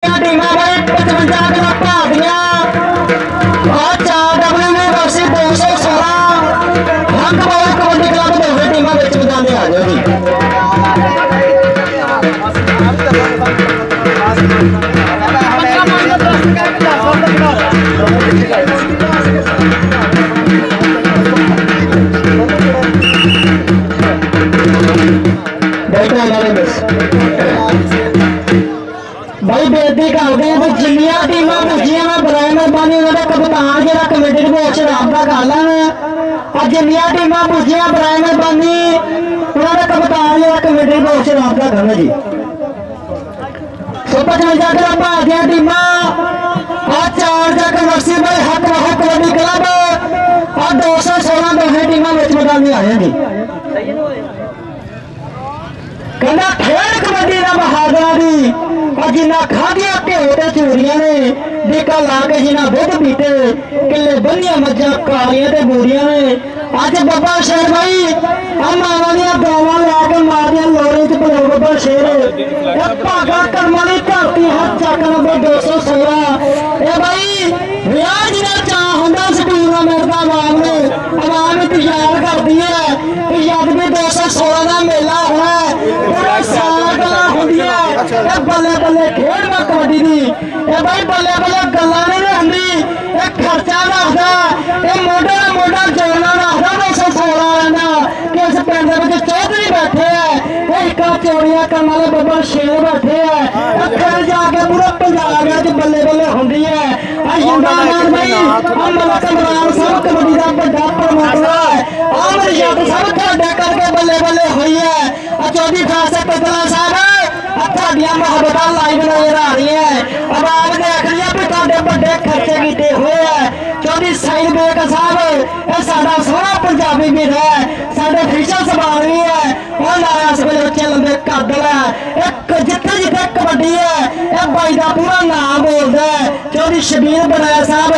Team भाई 55 kilo Bhadiya और 4 double में वर्षी 216 रंग बाबा कबड्डी क्लब दोहे टीम मैदान आ जाओ भाई बेनती करते हैं कि जिन्निया टीम पुजिया मैं बराए मेहरबानी उन्होंने कप्तान जो कमेटी रिपोर्ट रबता कर लेना और जिन्निया टीम पुजिया बराए मेहरबानी उन्होंने कप्तान जो कमेटी रिपोर्ट रबता करना जी 55 किलो भादिया टीम और 4 जग वर्षी भाई हक वह कबड्डी क्लब और 216 दोहे टीम मैदान आए जी कहना खेल कबड्डी का बहादुर दी और जिन्ना खादिया घ्यो ते चूड़िया ने डेका ला के जिन्ना दुध पीते किले बनिया मज्जा कालियां ते बूरिया ने अज बाबा शेर भाई मावा दियां गावां लैके मारदियां लोरे च पलो बाबा शेर भागा कर्मा दी धरती हथ चक नंबर 216 ए भाई रियाज दा चा हुंदा स्कूल दा मेरा आवाम ने आवाम इंतजार करदी है कि जद भी 216 का मेला होना पूरा साल गल्लां होंदियां बल्ले बल्ले खेल में कबड्डी दी भाई बल्ले बल्ले गल्लां नहीं होंदी खर्चा रखदा मोढे नाल मोढा जोड़ना रखदा 216 वाला कि इस पिंड चौधरी बैठे है इक्का चोरियां करने वाले बाबा शेर बैठे है फिर जाके पूरा पंजाब बल्ले बल्ले होंदी है जिंदाबाद भाई मलक इमरान साहब कबड्डी का बड़ा प्रमोटर है आमर जट सब ਤੁਹਾਡੇ करके बल्ले बल्ले हुई है चौधरी खासा कतला साहब ਤੁਹਾਡੀਆਂ ਮੁਹੱਬਤਾਂ ਲਾਈਵ नजर आ रही है अब आप देख रही है भी ਤੁਹਾਡੇ ਵੱਡੇ खर्चे किए हुए है चौधरी साहिल बेग साहब ये साडा सोहना पंजाबी भी है साडे फिशर सवाल भी है और लाया इस वेले बच्चे लंबे कदल है एक जिथे जिथे कबड्डी है ये बाई का पूरा नाम बोलता है चौधरी शबीर बनाया साहब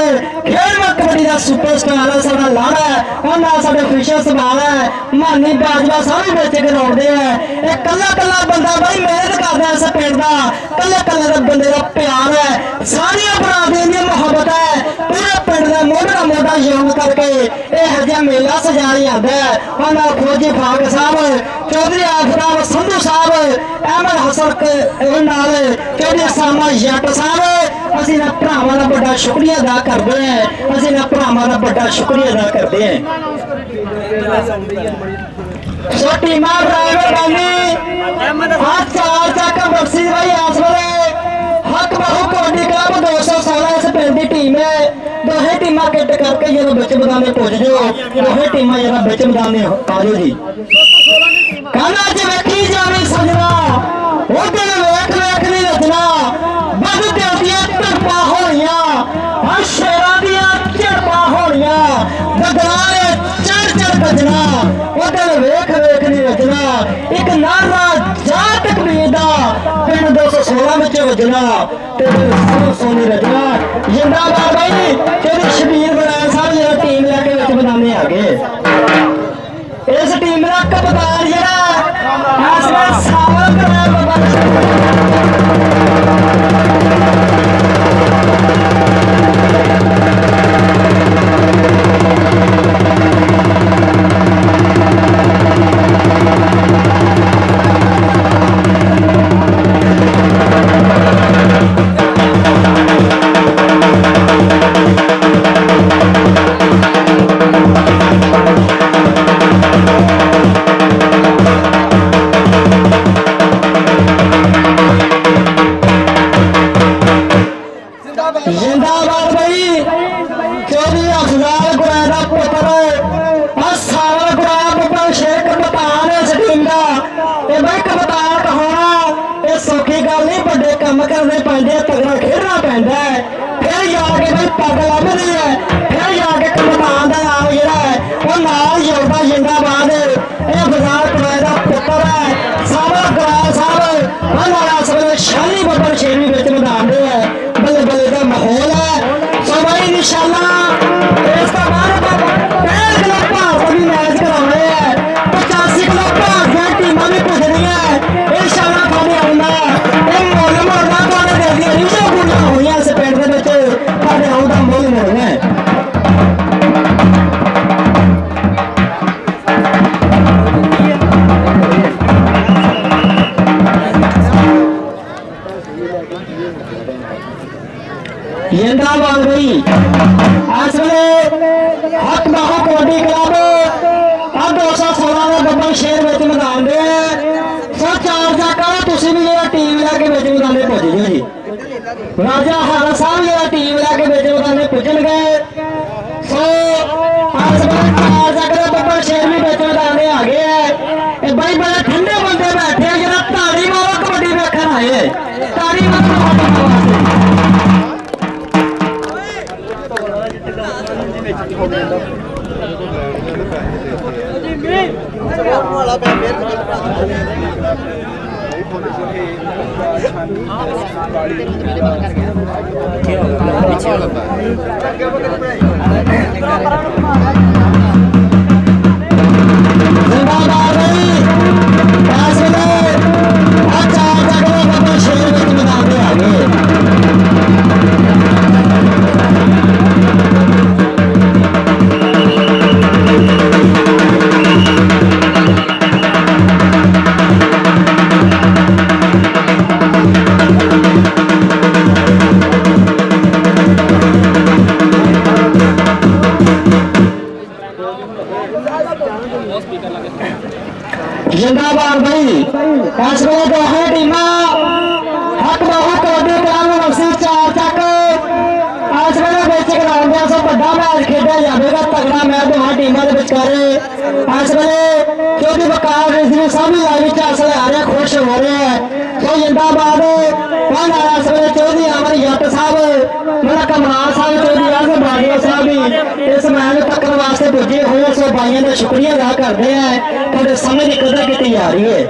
खेल में कबड्डी का सुपरस्टार है साडा लाड़ा है और ना साडे फिशर सवाल है मानी बाजवा सारे बेच के दौड़ते हैं एक कला कला बंदा भाई मेहनत करता है इस पिंड का कले कले बंदे का प्यार है सारिया बरादरियों की मुहब्बत है पूरे पिंड का मोटा मोटा योग करके यह मेला सजाई आता है और ना फौजी फाक साहब चौधरी आफताब संधू साहब अहमद हसन नाल चौधरी सामा जट साहब असीं ना भरावां दा बड़ा शुक्रिया अदा करते हैं असीं ना भरावां दा बड़ा शुक्रिया अदा करते हैं सो टीमां ड्राइवर बानी आज 4 तक बख्शी भाई इस वेले हक बहु कबड्डी क्लब 216 इस पिंड की टीम है दोहे टीमां किट करके जो बिच मैदान पुज जाओ दोहे टीमां जरा बिच मैदान आ जाओ जी कहना च वेखी जावे सजना वो दिन वेख वेख नहीं रचना बद दियां धड़पा होनियां हर शेरां दियां झड़पा होनियां बदलां ने चढ़ चढ़ बजना वो दिन वेख वेख नहीं रचना एक नारा जात कबीर दा पिंड 216 में वजना सोनी रचना जिंदाबाद भाई चौधरी शबीर बनाया साहब जो टीम लैके विच बनाने आ गए इस टीम का कप्तान जरा सावल कराया जिंदाबाद भाई चौधरी अफजाल गुराया का पुत्र और सावल गुराया पुत्र शेर कप्तान इस टीम का भाई कप्तान होना ये सौखी गल नहीं बड़े कम करने पैंदे तगड़ा खेलना पैंदा है फिर जाके भाई पग लभदी है फिर जाके कप्तान का नाम जोड़ा है वो नाल जोड़ता जिंदाबाद ये अफजाल गुराया का पुत्र है सावल गुराया साहब और इस वेले शाली बब्बर शेर भी मैदान दे है बल्ले बल्ले का माहौल है सो भाई इंशाल्लाह इसका बाद 65 किलो भारत भी मैच कराने हैं 85 किलो भारत टीमां भी पुज रही है इंशाल्लाह थोड़े आना ये मोल मोड़ना थोड़े दे दिया जिंदाबाद भाई। इस वे हक बाहू कबड्डी क्लब 216 का गब्बर शेर में मैदान दे 104 जाकर तुम भी जो टीम लैके मैदान पुज जाओ जी। राजा हारा साहब जो टीम लैके मैदान पुजन गए। सो इस वे 4 जाकर गब्बर शेर भी मैदान आ गए है। बड़े बड़े ठंडे बंदे बैठे हैं जो ताड़ी मारो कबड्डी देखने आए ताड़ी मारो। जिंदाबाद भाई। इस वे दोहे टीम हक बाहू कबड्डी क्लब वसी 4 तक इस वे ग्राउंड से बड़ा मैच खेड़ा जाएगा। तगड़ा मैच दोहां टीमों के विचकारे इस वे क्योंकि वकार रिजवी सब लाइव हासिल आ रहे खुश हो रहे हैं। तो जिंदाबाद इस वे चौधरी अमर जट साहब मेरा कमरान साहब चौधरी आजम बाड़िया साहब भी इस मैच तकन वास्ते पुजे हुए। सो भाइयों का शुक्रिया अदा करते हैं थोड़े समय की कदर की जा रही है।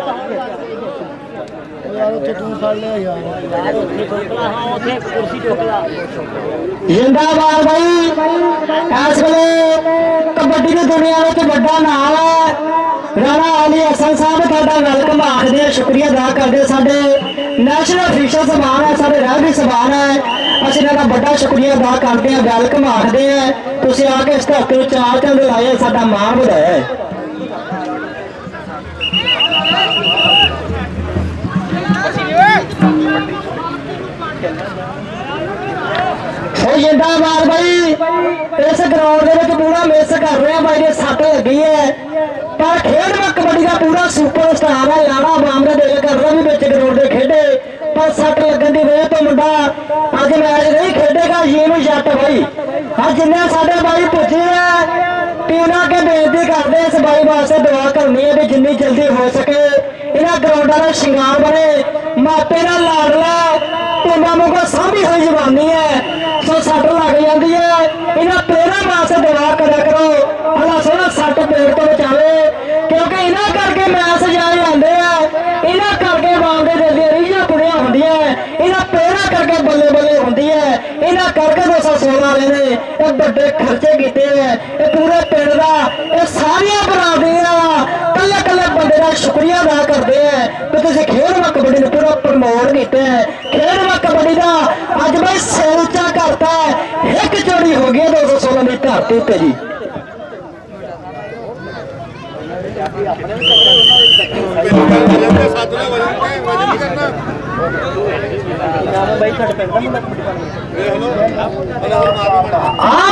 जिंदाबाद भाई। इस वे कबड्डी की दुनिया में बड़ा नाम है राणा अली हसन साहब थोड़ा वेलकम आखते हैं शुक्रिया अदा करते। साडे नैशनल ऑफिशियल समान है साडे रहबरी समान है असं इन्होंने बड़ा शुक्रिया अदा करते हैं वेलकम आखते हैं। तुम आके इस धरती 4 चंद लाए साडा माण बढ़ाया। जिंदाबाद भाई। इस ग्राउंड के पूरा मिस कर रहे हैं भाई जी सट लगी है पर खेड में कबड्डी का पूरा सुपर स्टार है लाड़ा बाम का दिल कर रहा भी बिच ग्राउंड के खेडे पर सट लगन की वजह तो मुंडा अज मैच नहीं खेडेगा। यूं जट भाई अज जिन्हें साडे भाई पुजे है टीमां के बेनती करते इस भाई वास्ते दुआ करनी है भी जिन्नी जल्दी हो सके इन्होंने ग्राउंडा का शिंगार बने मापे का लाडला टीमां को सामभी हुई जवानी है। सो सट लग जाती है इन्होंने प्लेयरों वास्ते दुआ करा करो अल्लाह सोना सट पेड़ तो बचावे क्योंकि इन्हों करके मैच सजाए जाते हैं। इन्हों करके बाल के दिल दी रीझां पूरियां होंदियां इन्होंने प्लेयरों करके बल्ले बल्ले होंदी है। इन्हों करके 216 वाले ने बड़े खर्चे किए हैं पूरे पिंड का सारिया बरादरियां कल्ले कल्ले बंदे का शुक्रिया अदा करते हैं कि तुम खेड में कबड्डी ने पूरा प्रमोट किया है। खेड में कबड्डी का अज भाई सेलचा करता है एक चोरी हो गई 216 की धरती पे जी।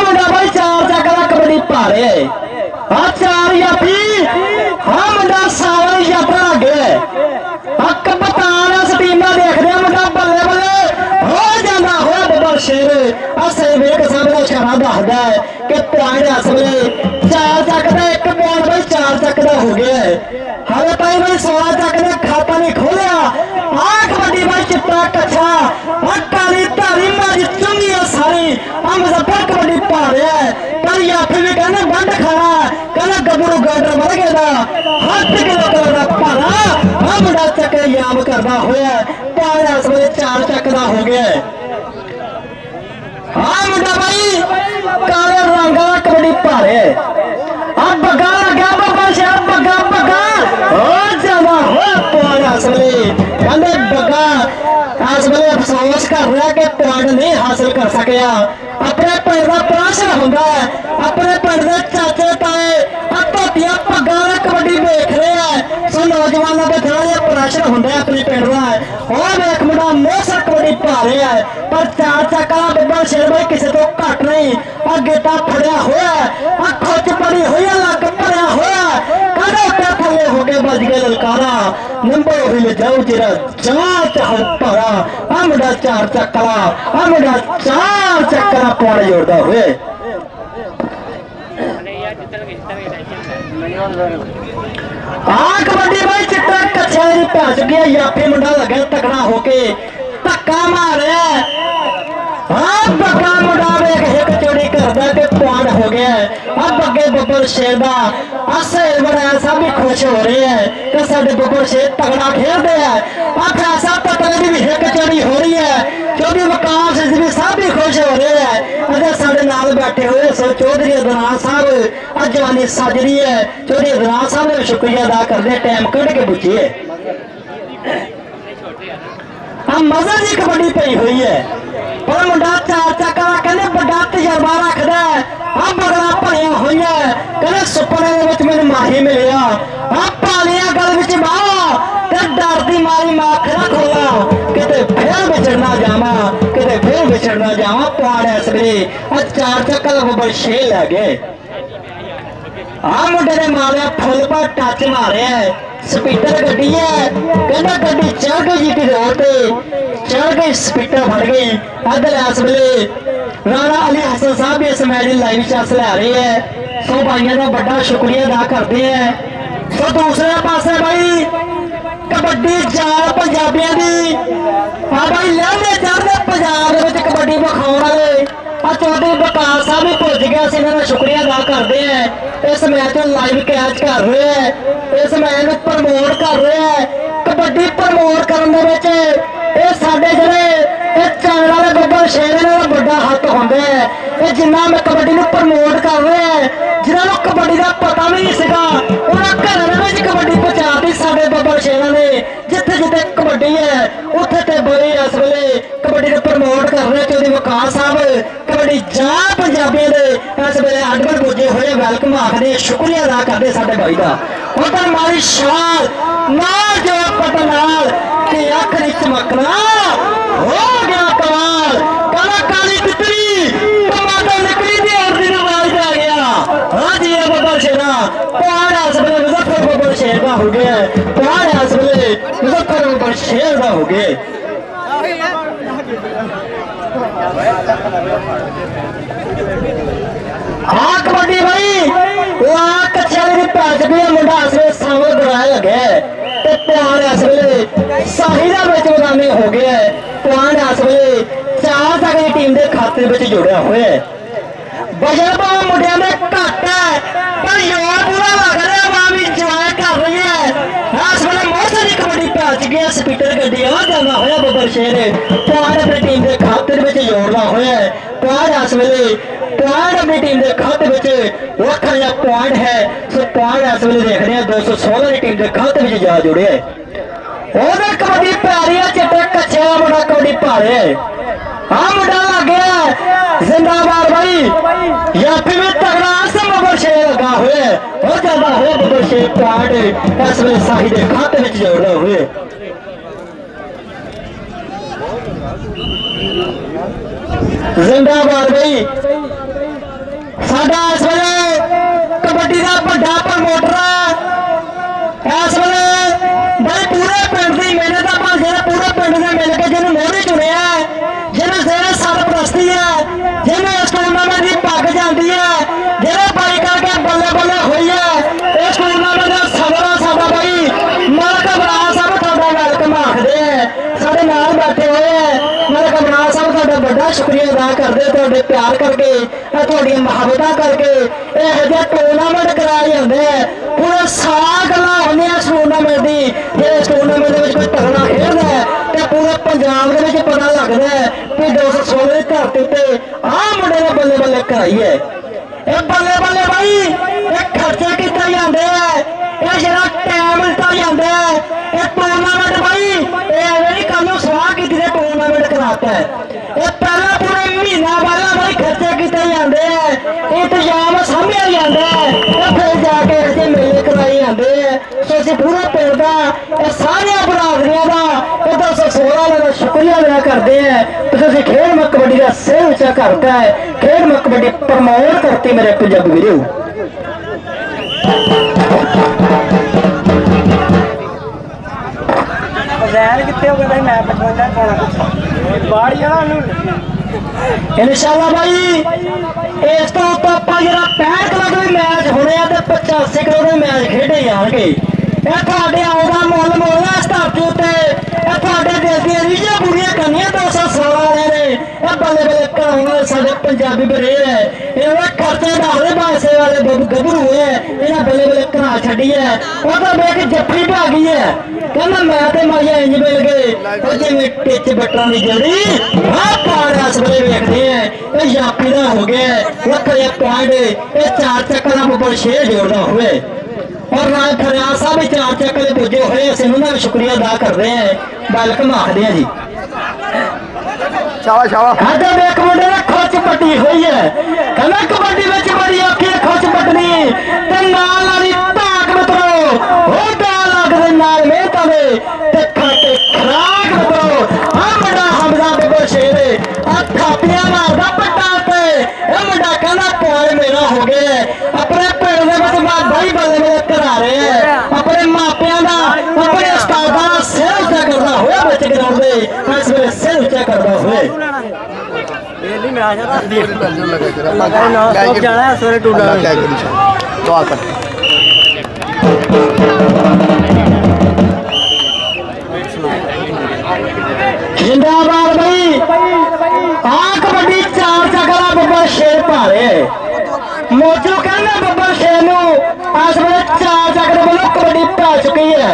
मुंडा भाई 4 चक का कबड्डी पा रहे है 4 यात्री मुंडा सारा यात्रा लगे कप्तान इस टीम का देखते मुंडा बल्ले बल्ले हो जाता हो बब्बर शेर असे वेख सब का इशारा दसदा है कि पॉइंट इस वे 4 चक का एक पॉइंट भाई 4 चक का हो गया है। हाले भाई 16 चक ने खाता नहीं खोलिया कबड्डी भाई चिट्टा कच्छा काली धारी मारी चुंगी सारी मुजफ्फर कबड्डी पा रहा है पर यात्री भी कहने बंद खाना कहना गबरू गाडर मर गया 8 किलो का भारा मुंडा चक्कर याम करना होया पॉइंट इस वे 4 चक का हो गया है। मुंडा भाई काले रंग का कबड्डी पा रहे बगा लगा बाबा शाह बगा बगा हो जाना हो पॉइंट इस वे कहते बगा इस वे अफसोस कर रहा कि पॉइंट नहीं हासिल कर सकिया। अपने पिंड का प्रदर्शन होंगे अपने पिंड के चाचे ताए धोतियां पग्गा कबड्डी देख रहे हैं। सो नौजवानों का थोड़ा जहा प्रदर्शन होंगे अपने पिंड का और वेख मुंडा मोहसर कबड्डी कबड्डी पा रहे हैं पर चार चक्का बब्बर शेर भाई किसी तो घट नहीं अगे तो फड़िया होया खुच पड़ी हुई लग भरिया होया कदों पे थले हो गए बज गए ललकारा नंबर हिल जाऊ तेरा चार चाह भरा आ मुंडा चार चक्करा आ मुंडा चार चक्करा पौड़े जोड़ता हुए कबड्डी भाई चिट्टा कच्छा पै चुकी है यापी मुंडा लगे तकड़ा होके धक्का मारे बड़ा मुंडा वेख हिक चोरी करदा कि पॉइंट हो गया अब अगे बब्बर शेर दा असेल बड़ा ऐसा भी खुश हो रहे हैं कि साडे बब्बर शेर तगड़ा खेलते हैं अब ऐसा पता भी हिक चोरी हो रही है क्योंकि विकास भी सब भी खुश हो रहे हैं अगर साडे नाल बैठे हुए सो चौधरी अदनान साहब अज जवानी सज रही है चौधरी अदनान साहब ने शुक्रिया अदा करते टाइम कढ़ के पूछिए मजा जी कबड्डी पई हुई है पर मुंडा चार चक्का कहने बड़ा तजर्बा रखता है अब बगड़ा भरिया हुई है कहने सुपने मैंने माही मिले पालिया गल बावा डर की मारी मैं अख ना खोला किते फिर विछड़ना जावा किते फिर विछड़ना जावा पौड़ इस वे चार चक्का बब्बर छे लै गए मुंडे ने मारिया फुल पर टच मारे स्पीकर गड्डी है कहना गड्डी चढ़ गई जी की रोड पे चढ़ गई स्पीकर फट गई अदल इस वे राणा अली हसन साहब भी इस मैच की लाइव चांस लै रहे हैं सो भाइयों का बड़ा शुक्रिया अदा करते हैं सो दूसरे पासे भाई कबड्डी जाल पंजाबियों की भाई लहरे चढ़ते पंजाब कबड्डी विखाने वाले चौधरी विकास साहब भी भुज गया इन्होंने शुक्रिया अदा करते हैं इस मैच में लाइव कैच कर रहे हैं इस मैच में प्रमोट कर रहे हैं कबड्डी प्रमोट करने साडे जिहड़े चैनल वाले बब्बर शेर इन्हां दा बड़ा हत्थ होंदा है जिन्ना मैं कबड्डी नूं प्रमोट कर रहे हैं जिन्होंने कबड्डी का पता भी नहीं सीगा उन्होंने घरों में कबड्डी पहुंचाती साडे बब्बर शेरां ने जिथे जिथे कबड्डी है उत्थे ते बड़े इस वेले कबड्डी को प्रमोट कर रहे चौधरी विकास साहब कबड्डी जा पंजाबियों के इस वेले अडगढ़ पुजे हुए वेलकम आखते शुक्रिया अदा करते साडे भाई का उधर मारी शाल नाल जो पता नाल कि अख नहीं चमकना हो गया कमाल काला काली तितली टमाटर निकली थी और दिन आवाज आ गया हाँ जी ये बब्बर शेरा पहाड़ इस वेले मुजफ्फर बब्बर शेर का हो गया पहाड़ इस वेले मुजफ्फर बब्बर शेर का हो गया हाँ कबड्डी भाई कच्चे वाले पै चुकी है मुंडा इस वे सामने बनाया लगे प्लान इस वे साही मैदानी हो गया है प्लान इस वे 4 तक की टीम के खाते में जुड़िया हुआ है बजट भाव मुंडिया में घट है पर यार पूरा लग रहा है वहां भी इंजॉय कर रही है इस वे मौसम की कबड्डी पै चुकी है स्पीकर गड्डी आ जाना होया बब्बर शेर प्लान अपनी टीम के खाते में जोड़ना होया है प्लान इस वे पॉइंट अपनी टीम के खाते में लखा या पॉइंट है सो पॉइंट इस वे देख रहे हैं 216 की टीम के खाते में जा जुड़े उधर कबड्डी पै रही है चिट्टे कच्चे का मुंडा कबड्डी पा रहे है हाँ मुंडा लग गया जिंदाबाद भाई यापी में तगड़ा बब्बर शेर लगा हुए और ज्यादा हुआ बब्बर शेर पॉइंट इस वे साही के खाते में जोड़ना हुए जिंदाबाद भाई साडा इस वेले कबड्डी का बड़ा प्रमोटर इस वेले भाई पूरे पिंड की मेहनत पूरे पिंड ने मिल के जिन्हें मोहरे चुने जिन्हें सेरे सरपरस्ती है जिन्हें इस टूर्नामेंट की पग जाती है जिन्हें भाई करके बल्ले बल्ले हुई है इस टूर्नामेंट का सदरा साडा भाई मलक बराड़ साहब तुहाडा वेलकम आखदे हैं साडे नाल बैठे हुए हैं मलक बराड़ साहब तुहाडा बड़ा शुक्रिया अदा करते तुहाडे प्यार करके तुहाडियां मुहब्बतां करके इहो जिहा टूर्नामेंट कराए जांदे हैं पूरे साल गल्लां होंदियां इस टूर्नामेंट दी जे इस टूर्नामेंट दे विच कोई तगड़ा खेलदा है ते पूरे पंजाब दे विच पता लगदा है कि 216 की धरती ते आ मुंडे ने बल्ले बल्ले कराई है बल्ले बल्ले भाई खर्चे किते जांदे हैं जरा टाइम दिता जाता है टूर्नामेंट भाई नहीं कल सलाह की टूर्नामेंट कराता है पहला पूरे महीना पहला भाई खर्चे किए जाते हैं इंतजाम सामभ्या जाता है फिर जाके ऐसे मेले कराए जाते हैं सो असं पूरा पिंड का सारिया बरादरियों का 216 216 का शुक्रिया अदा करते हैं तो खेल में कबड्डी का सिर ऊंचा करता है। खेल में कबड्डी प्रमोट करती मेरे पंजाबी वीरो। इंशाअल्लाह भाई इस तो आप जरा 65 किलो के मैच होने 85 किलो के मैच खेडे जाएंगे। आउदा मुल मोलना इस धरती उत्ते दिल दी रीझां पूरियां करनियां 216 वाले ने बल्ले बल्ले कराने साडे पंजाबी बरे है। इन्होंने खर्चे डाले पैसे वाले गभरू है इन्हें बल्ले बल्ले करा छड़ी है। तो देख जफ्फी भागी है कहना मैं तो माइया इंज मिल गए जिवें टिच बटन की जड़ी इस वे वेखते हैं यापी का हो गया वक्रे पॉइंट ये 4 चक्कर का बब्बर 6 जोड़ना हुए और राज फरियाद साहब 4 चक्कर पुजे हुए असं उन्होंने भी शुक्रिया अदा करते हैं वेलकम आखते हैं जी। एक मुंडे ने खुच पट्टी हुई है कहना कबड्डी में बड़ी औखी खुच पट्टनी नाल वाली धाक मित्रो लगते नाल मेहनत खाते खराक मित्रो मुंडा हमदा बब्बर शेर थापियां मारदा पट्टा मुंडा कहना पॉइंट मेरा हो गया अपने पिंड भाई बल्ले बल्ले करा रहे हैं अपने मापिया का अपने उस्तादा का सिर उच्चा करता हुआ बच्चे ग्राउंड में इस वे सिर उच्चा करता हुए जिंदाबाद भाई कबड्डी 4 चक्कर बब्बर शेर भारे मोजू कहना बब्बर शेर इस वे 4 चक्कर बोलो कबड्डी पा चुकी है।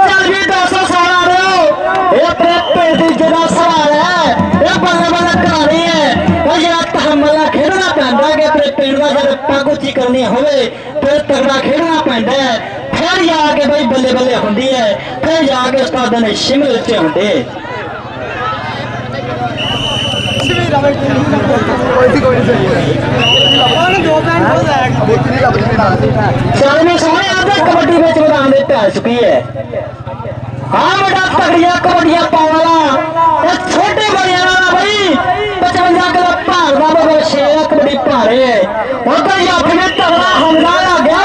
चल भी 216 रहे ये अपने पिंड की जिला सवाल है ये बल्ले बल्ले करानी है जरा तहमल खेलना पैदा कि अपने पिंड का जब पग उची करनी हो फिर तगड़ा खेलना पैदा है फिर जाके भाई बल्ले बल्ले होंगी है फिर जाके उस्ताद ने शिमल उच्चे होंगे। कबड्डी में मैदान पै चुकी है। हाँ बड़ा तगड़िया कबड्डियां पाने छोटे बड़िया भाई 55 किलो भार का बब्बर शेर कबड्डी भारे उधर जाफे में तगड़ा हमला आ गया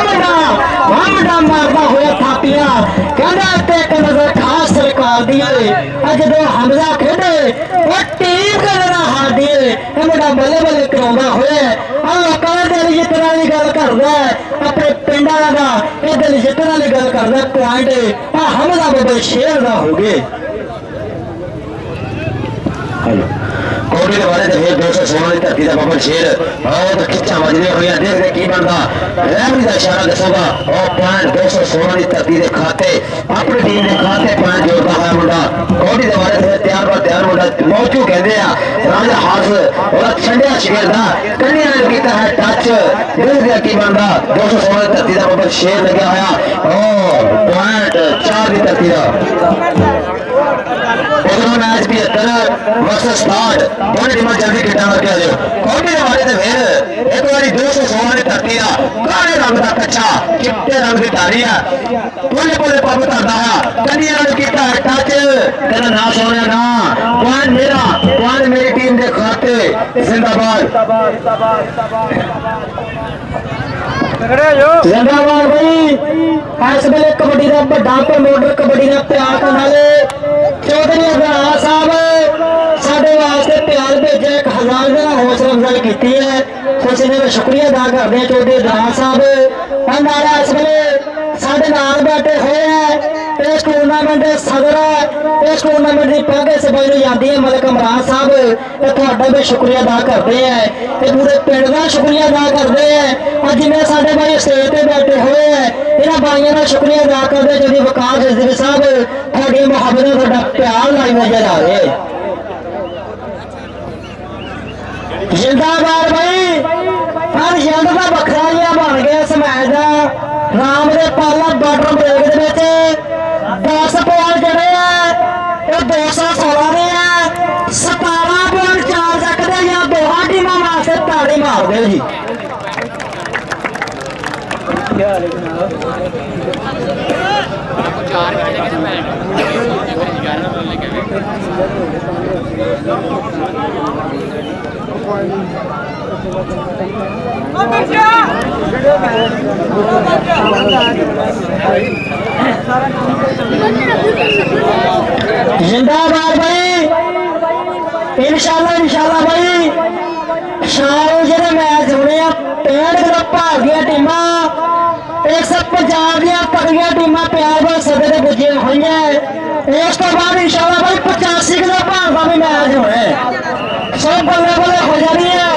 मुंडा मारदा हुआ थापियां कहना एक नजर खास सरकार दी जो हमला खेडे टीम का हार दिए मुंडा बल्ले बल्ले करा हुआ लोगों दिल जितने की गल करता अपने पिंड वाला का ये दिल जितने की गल करता पॉइंट हमला बब्बर शेर का हो गए। कोटी के बारे फिर 216 की धरती का बब्बर शेर और खिच्चा बजने हुई देखते की बनता रेफरी का इशारा दसूगा और पॉइंट 216 की धरती के खाते अपनी टीम के खाते पॉइंट जोड़ता है मुंडा कोटी के बारे फिर तैयार मुंडा मौजू कहते हैं राजा हास और छंडिया शिकरदा कन्या ने किया है टच देखते की बनता 216 की धरती का बब्बर शेर लगा हुआ और पॉइंट 4 की धरती का मैच 75 वर्सेस 60 दोनों टीम जल्दी किटा करके आ जाओ। कोटी के बारे फिर एक बार 216 की धरती का काले रंग का कच्चा चिट्टे रंग की धारी है बोले बोले पब करता है कन्या ने किया है टच कहना ना सोने ना पॉइंट मेरी टीम के खाते जिंदाबाद जिंदाबाद भाई इस वेले कबड्डी का बड़ा प्रमोटर कबड्डी का प्यार करने वाले चौधरी अजहर साहब साडे वास्ते प्यार भेजे 1000 का हौसला अफजाई की है तो शुक्रिया अदा करते हैं चौधरी अजहर साहब इस वेले साडे नाल बैठे हुए हैं इस टूरनामेंट के सदर है इस टूरनामेंट की पग इस भाई जाती है मलिक इमरान साहब तो भी शुक्रिया अदा करते हैं पूरे पिंड का शुक्रिया अदा करते हैं जिन्हें साडे भाई स्टेज पर बैठे हुए हैं इन्होंने भाइयों का शुक्रिया अदा करते जो विकास जसदरी साहब थोड़ी मुहब्बत थोड़ा प्यार लाई नजर आ रहे जिंदाबाद भाई हर जल्द का बखरा जिहा बन गया इस मैच का राम दे पाला बॉर्डर ब्रेक के 10 पॉइंट जड़े हैं 216 ने है 17 पॉइंट 4 सकते या दोनों टीमों वास्ते ताड़ी मार दे जी। जिंदाबाद भाई, इंशाल्लाह भाई। शाम जो मैच होने 65 किलो भाग दिया टीमां, 150 दिया तगड़िया टीमां प्यार भर सदे ते पुजी हुई है। इस तो बाद इंशाल्लाह भाई 85 किलो भाग का भी मैच होने, सब बल्ले बल्ले हो जानी है।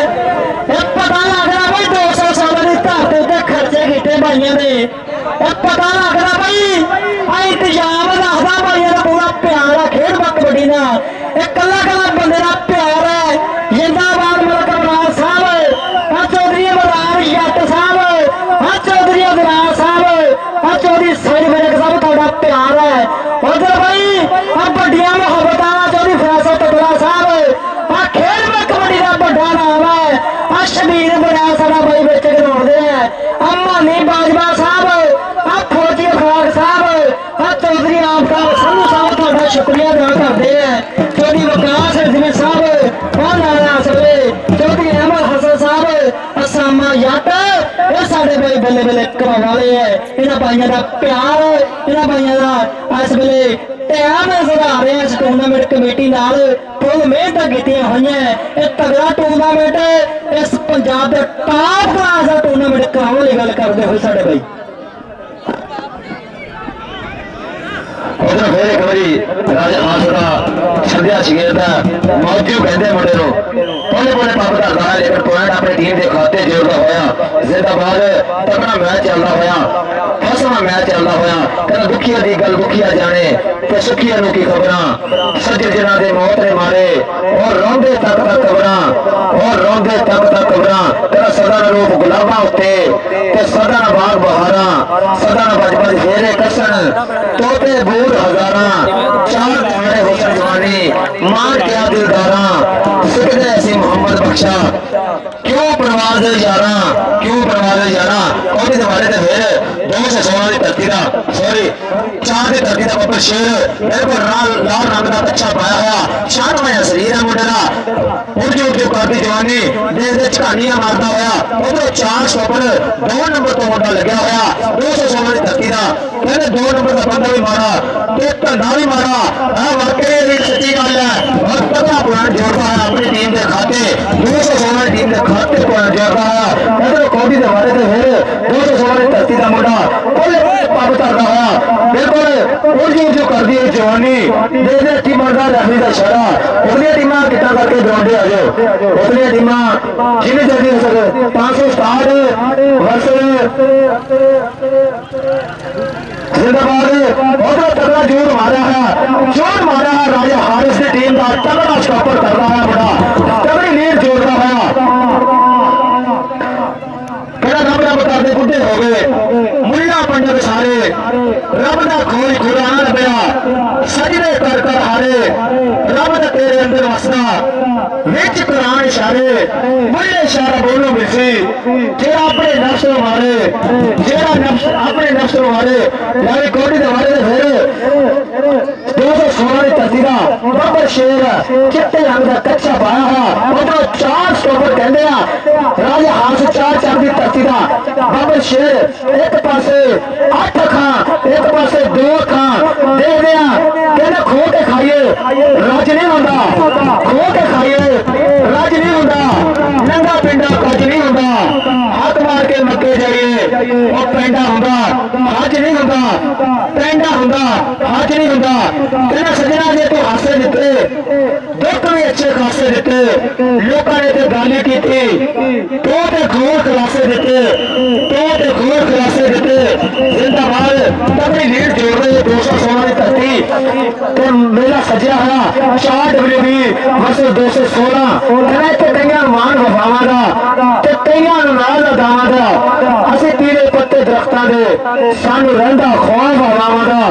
पता लग रहा भाई 200 साल की धरती उत्ते खर्चे किए भाइयों ने, पता लग रहा भाई इंतजाम रखता भाइयों का पूरा प्यार है खेड कबड्डी का, कला कला बंदे का प्यार है। जिंदाबाद मलक इमरान साहब, चौधरी इमरान जट साहब, चौधरी अजरान साहब, चौधरी सैद विरक साहब, थोड़ा प्यार है। उधर भाई बड़िया मोहब्बत चौधरी फैसल टकला साहब, खेड में कबड्डी का बड़ा नाम है। शबीर बड़ा सारा भाई बिच गिराते हैं, मानी बाजवा साहब, फौजी अखलाक साहब, चौधरी आफताब संधू साहब, थोड़ा शुक्रिया अदा करते हैं। चौधरी वकास रिजवी साहब, चौधरी अहमद हसन साहब, असामा जट, ये साढ़े भाई बल्ले बल्ले करवाने वाले है। इन्होंने भाइयों का प्यार, इन्होंने भाइयों का इस वेले टाइम सुधार रहे हैं। इस टूर्नामेंट कमेटी नाल फुल मेहनत की हुई है। यह तगड़ा टूर्नामेंट इस पंजाब के टॉप क्लास का टूर्नामेंट कराने की गल करते हुए साढ़े भाई उधर फिर एक बारी राजा हाथ का छद्या शिगेरदा मौजू कहते मुंडे पोले पोले पप करता है, लेकिन पॉइंट अपनी टीम के खाते जोड़ता होया। जिंदाबाद तगड़ा मैच चलता होया, फसवा मैच चलता होया। कहना दुखिया की गल दुखिया जाने ते सुखिया नूं की खबरां, सज्जर जिन्हां दे मौत ने मारे और रोंदे तक तक खबरां, और रोंदे तक तक खबरां। कहना सदा ना रूप गुलाबां उत्ते ते सदा ना बाग बहारां, सदा ना बज बज फेरे कसन तोते बूर हजारां, चार तुम्हारे हुस्न जवानी मार क्या दिलदारा, सिकदे ऐसी मोहम्मद बख्शा क्यों परवाज़ यारा, क्यों परवाज़ यारा। और इस हवाले से फिर 216 की धरती का सॉरी 4 की धरती का पप्पर शेर बिल्कुल लाल रंग का कच्चा पाया हुआ, शान होया शरीर है मुंडे का, उनकी उनकी करती जवानी देश झकानियां मारता होया। उधर 4 स्टॉपर 2 नंबर तो मुंडा लग्या होया 216 की धरती का, कहते 2 नंबर का बंदा भी मारा तो धंधा भी मारा। वाकई सच्ची गल है, और तगड़ा पॉइंट जोड़ता है अपनी टीम के खाते, 216 टीम के खाते पॉइंट जोड़ता है। इधर कौडी के बारे से फिर 216 की धरती का मुंडा पब करता हुआ बिल्कुल उर्जू कर दी जवानी देश टीम का रेफरी का इशारा। उतनी टीमां कितना करके ग्राउंड आ जाओ, उतनी टीमां जिन्नी जल्दी हो सके 560 जिंदाबाद। बहुत तगड़ा जोर मारा है, जोर मारा है राजा हारिस की टीम का, तगड़ा स्टॉपर कर रहा है बड़ा तगड़ी लीड जोड़ रहा है। रब रब करते बुढ़े हो गए मुल्ला पंडित सारे, रब का खोज खुरान पिया सजदे कर कर हारे, रब का तेरे अंदर वसदा विच कुरान इशारे, मुल्ले इशारा बोलो मिसी जेड़ा अपने नफ्स मारे, जेड़ा नफ्स अपने नफ्स मारे। यानी कोडी के बारे में फिर 216 की धरती का बब्बर शेर चिट्टे रंग का कच्चा पाया हुआ, उधर 4 स्टॉपर कहते हैं राजा हाथ 4 की धरती का बब्बर शेर। एक पासे 8 खां एक पासे 2 खां देख रहे कहते खो के खाइए रज नहीं होता, खो के खाइए रज नहीं होता, नंगा पिंडा कज नहीं होता, हाथ मार के मक्के जाइए वो पेंडा होगा हज नहीं होता, पेंडा होगा हज नहीं होता। कहना सजना ने तो हासे दिते दुख भी अच्छे खासे दिते, लोगों ने तो गाली की थी तो घोर खुलासे दिते, तो घोर खुलासे दिते। जिंदाबाद तगड़ी लीड जोड़ रहे 216 की धरती, मेरा सजा है 4 WB वर्सेस 216। कहना इतने कई मान वफावां दा ते कई नाल अदावां दा, असीं पीले पत्ते दरख्तां दे सानू रहिंदा खौफ हवावां दा,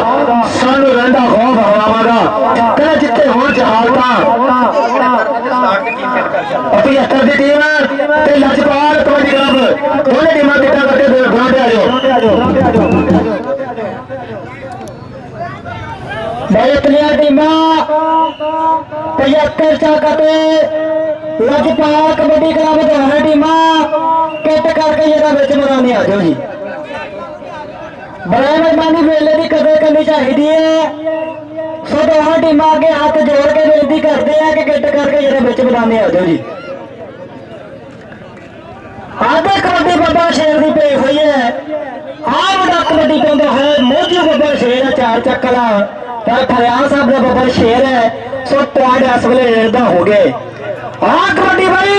सानू रहिंदा खौफ हवावां दा। कहना जिथे होण जहालतां 75 की टीम ते लजपाल कबड्डी क्लब दोनों टीमां किट्ठा करके ग्राउंड आ जाओ। बैतलिया टीमा 75 चाकते लजपाल कबड्डी क्लब दोनों टीमा किट करके जरा बिच मैदान आ जाओ जी। बड़ा मेहरबानी मेले की कदर करनी चाहिए है। सो दोनों टीम अगे हाथ जोड़ के बेनती करते हैं कि किट करके जरा बिच मैदान आ जाओ जी। आधे कबड्डी बाबा शेर की पेश हुई है। मुंडा कबड्डी पाता है मोजू बाबा शेर है 4 चक्कर फरियाद साहब का बाबा शेर है। सो पॉइंट इस वेले रेडा हो गए। कबड्डी भाई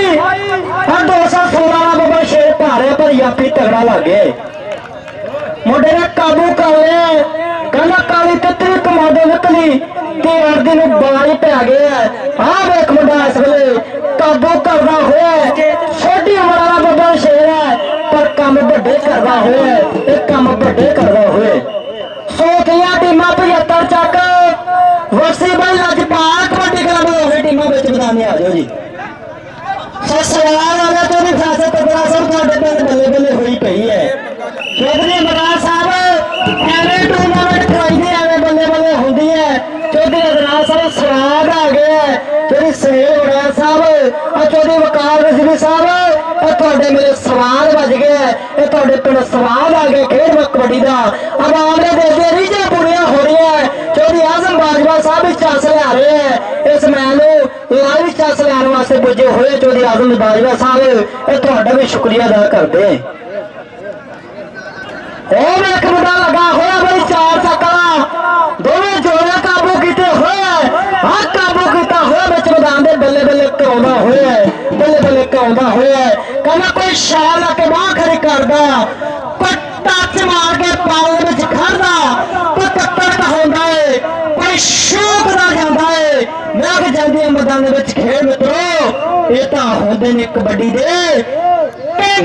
216 बाबा शेर भारे पर यापी तगड़ा लग गए। मुंडे ने काबू कर लिया कहना काली तितली कमांडो निकली कि अर्दी में बारी पै गया। वेख मुंडा इस वेले काबू करना हुआ छोटी उम्र वाला बाबा शेर है पर काम बड़े करना हुआ काम बड़े करना हुए। सोखिया टीमां 75 चक वसी भाई लजपाल कबड्डी क्लब दोनों टीमां मैदान आ जाओ जी। सवाल आ गया तो फैसला तबला सब बल्ले बल्ले हुई पई है। चौधरी मराज साहब एवं टूर्नामेंट कराई एवं बल्ले बल्ले होंगी है। चौधरी अदनान साहब स्वाद आ गया चौधरी सुहेल मराज साहब और चौधरी वकार रजवी साहब और मेरे सवाल बज गए पिंड सवाल आ गए खेल कबड्डी का आवाम ने देखते रीझां पूरियां हो रही है। चौधरी आजम बाजवा साहब भी चस लिया रहे हैं इस मैच लाइव चस लैन वास्ते पुजे हुए। चौधरी आजम बाजवा साहब भी शुक्रिया अदा करते हैं। एक मुंडा लगा हुआ भाई 4 चक्कर दोनों जोड़े काबू किए हुए काबू किया हुआ बिच मैदान के बल्ले बल्ले कराउंदा हुआ बल्ले बल्ले कराउंदा हुआ कहना कोई शैल लगे बाह खड़ी करदा कोई टच मार के पाल में खड़दा कोई पत्थर कहाउंदा है कोई शौकदा जांदा है। मैं जांदी मैदान में खेल मित्रों ये तो होंदे ने कबड्डी दे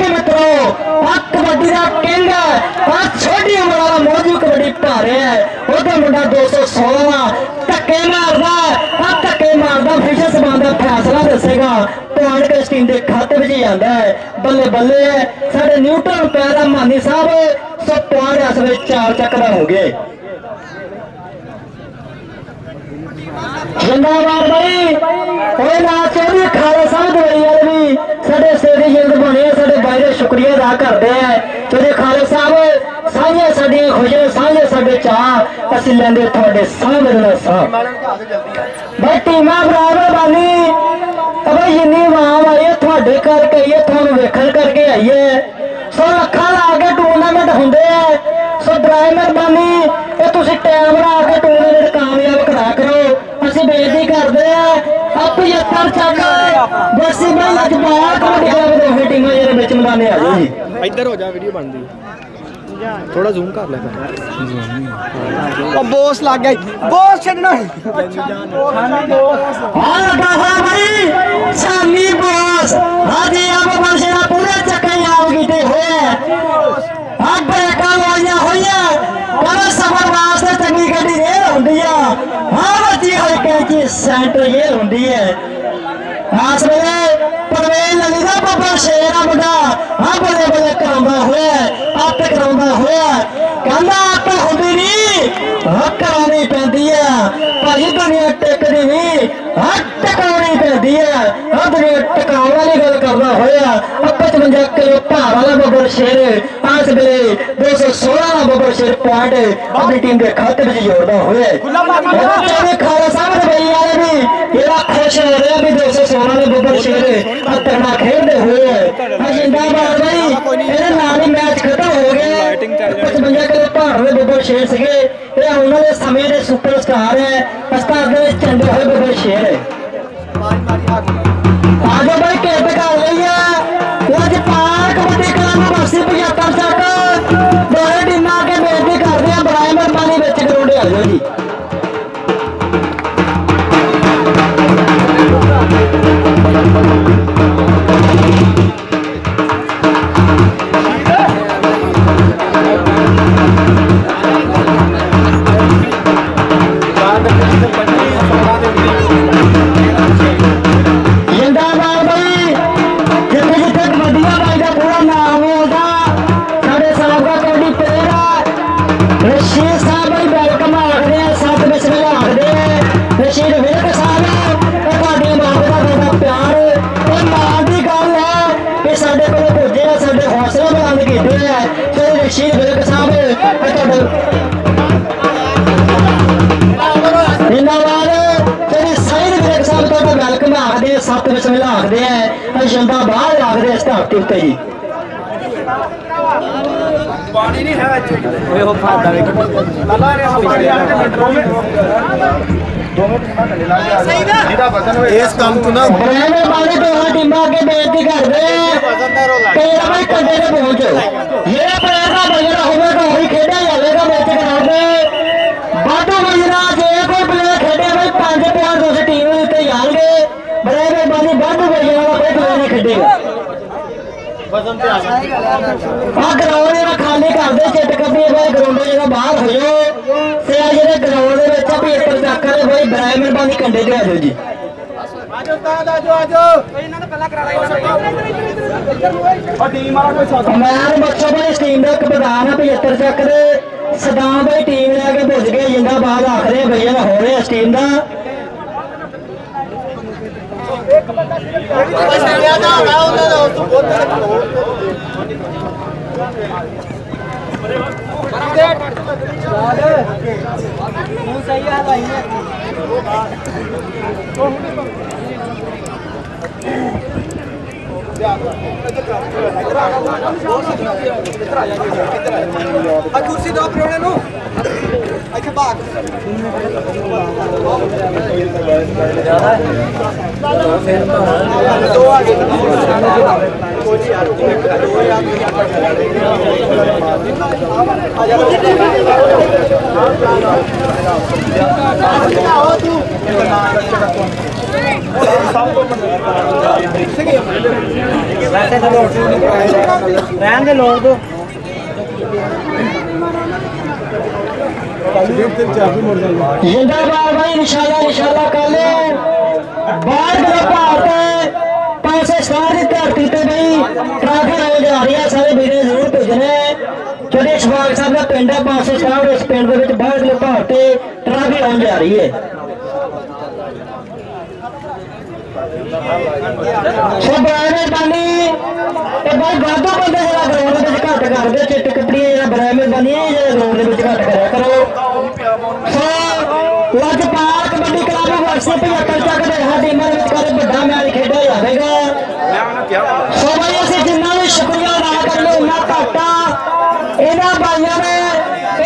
मित्रों कबड्डी का किंग छोटी उम्र वाला मौजू कबड्डी पा रहे हैं वो मुंडा 216 धक्के मारदा फिशर समान का फैसला दसेगा पॉइंट किस टीम के खाते में जाता है। बल्ले बल्ले है साढ़े न्यूटन पैरा मानी साहब सब पॉइंट इस वे 4 चक्कर हो गए। जिंदाबाद भाई चौधरी खाला साहब दवाई वाले भी साढ़े स्टेडी जिंद बने साढ़े भाई शुक्रिया अदा करते हैं। चौधरी खाला साहब साझे साडियां खुशियां साझे साडे चाह असीं लैंदे तुहाडे सामने साहब भाई टीमां बराबर बानी भाई जिन्नी आवाम आई है तुहाडे करके आई है तुहानूं वेखण करके आई है। सो लखा ला के टूरनामेंट होंदे है। सो बराए मेहरबानी ये तुसीं टाइम ला के टूरनामेंट कामयाब करा करो असीं बेनती करदे आ। 75 चक बसी भाई लजपाल कबड्डी क्लब दोनों टीमां जेहड़े विच मैदान आ जाओ जी। इधर हो जा वीडियो बनदी थोड़ा जूम कर ले बॉस लग गया बॉस छड़ना हां लगा हुआ भाई सामी बॉस हाजी अब बसेरा पूरे चक्के याद कीते हुए अब ब्रेकां लाइयां होइयां पर सफर वास्ते चंगी गड्डी रेल हुंदी है। हां बच्ची होई कैची सेंटर ये हुंदी है आस वेले परवेज अली दा बाबा शेर आ मुंडा हां बल्ले बल्ले कराउंदा होया आपे कराउंदा होया कहंदा आपे हुंदी नहीं करानी पैंदी है भाई दुनिया टिकदी नहीं टकाउनी पैंदी है दुनिया टकाउण वाली गल करदा होया 55 किलो भार वाला बब्बर शेर आस वेले 216 बब्बर शेर पॉइंट अपनी टीम के खाते में जोड़दा होया खाला साहब दवाई वाले भी ये खुश हो रहे भी 216 ने बब्बर शेर तगड़ा खेलते हुए जिंदाबाद भाई ये नाल ही मैच खत्म हो गया 55 किलो भार वाले बब्बर शेर सिगे ये उन्होंने समय के सुपर स्टार है उस्ताद चंगे हुए बब्बर शेर है। आगे भाई किट कर रही है लजपाल कबड्डी क्लब बसी 75 चक दोनों टीमां अगे बेनती करते हैं बराए मेहरबानी विच ग्राउंड आ जाओ जी। खुर्शीद विरक साहब जिंदाबाद तेरी साइड विरक साहब तो वेलकम आखते हैं 7 बिस्मिल्लाह आखते हैं जिंदाबाद आखते हैं इस धरती उत्ते जी पानी नहीं है वे हो फादा वे लाला रे इस काम तू ना ड्राइवर पानी तो हर टीम आगे बेइज्जती कर दे तेरा भाई कंधे पे पहुंच ये प्लेयर का बजरा होगा वही खेड़ा जाएगा मैच ग्राउंड में बाटो बजरा जे कोई प्लेयर खेड़े भाई 5 प्यार दोस्त टीम में उत्ते जाएंगे ड्राइवर पानी बाटो बजरा वाला कोई प्लेयर नहीं खेडेगा ग्राउंड खाली कर दे चिट कपी ग्राउंड जगह बाहर हो जाओ ते आ जेडे ग्राउंड दे विच 75 तक दे भाई बराए मेहरबानी कंडे ते आ जाओ जी आजो उस्ताद आजो इन्हां ने पहला करा लाई और टीम वाला कोई साथ मैं बच्चों भाई इस टीम दा एक प्रधान है 75 तक दे सदाम भाई टीम लेके भुज गए जिंदाबाद आखरे भैया हो रहे इस टीम दा एक बंदा छड़िया दा होगा उन्हें तो बहुत सही है भाई कुर्सी दो प्रोने नु अच्छा भाग दो आगे रहन दे लोग तो जिंदाबाद भाई इंशाल्लाह कल बाहर मेरा भारत पासे स्टार की धरती से भाई ट्रॉफी आने जा रही है सारे वीर जरूर भेजने थोड़े शफाक साहब का पिंड है पासे स्टार इस पिंड के बाहर मेरे भारत ट्रॉफी आने जा रही है सब मेहरबानी भाई वाधो बंदे जरा ग्राउंड में घट कर दे चिट कपड़ी बड़ा मेहरबानी ग्राउंड में घट करा करो लजपाल कबड्डी क्लब वर्षे 75 तक दे टीमां दे विच बड़ा मैच खेडा जाएगा सो भाई असीं जिन्ना भी शुक्रिया अदा करिए उन्ना घट आ इन्हां भाइयों ने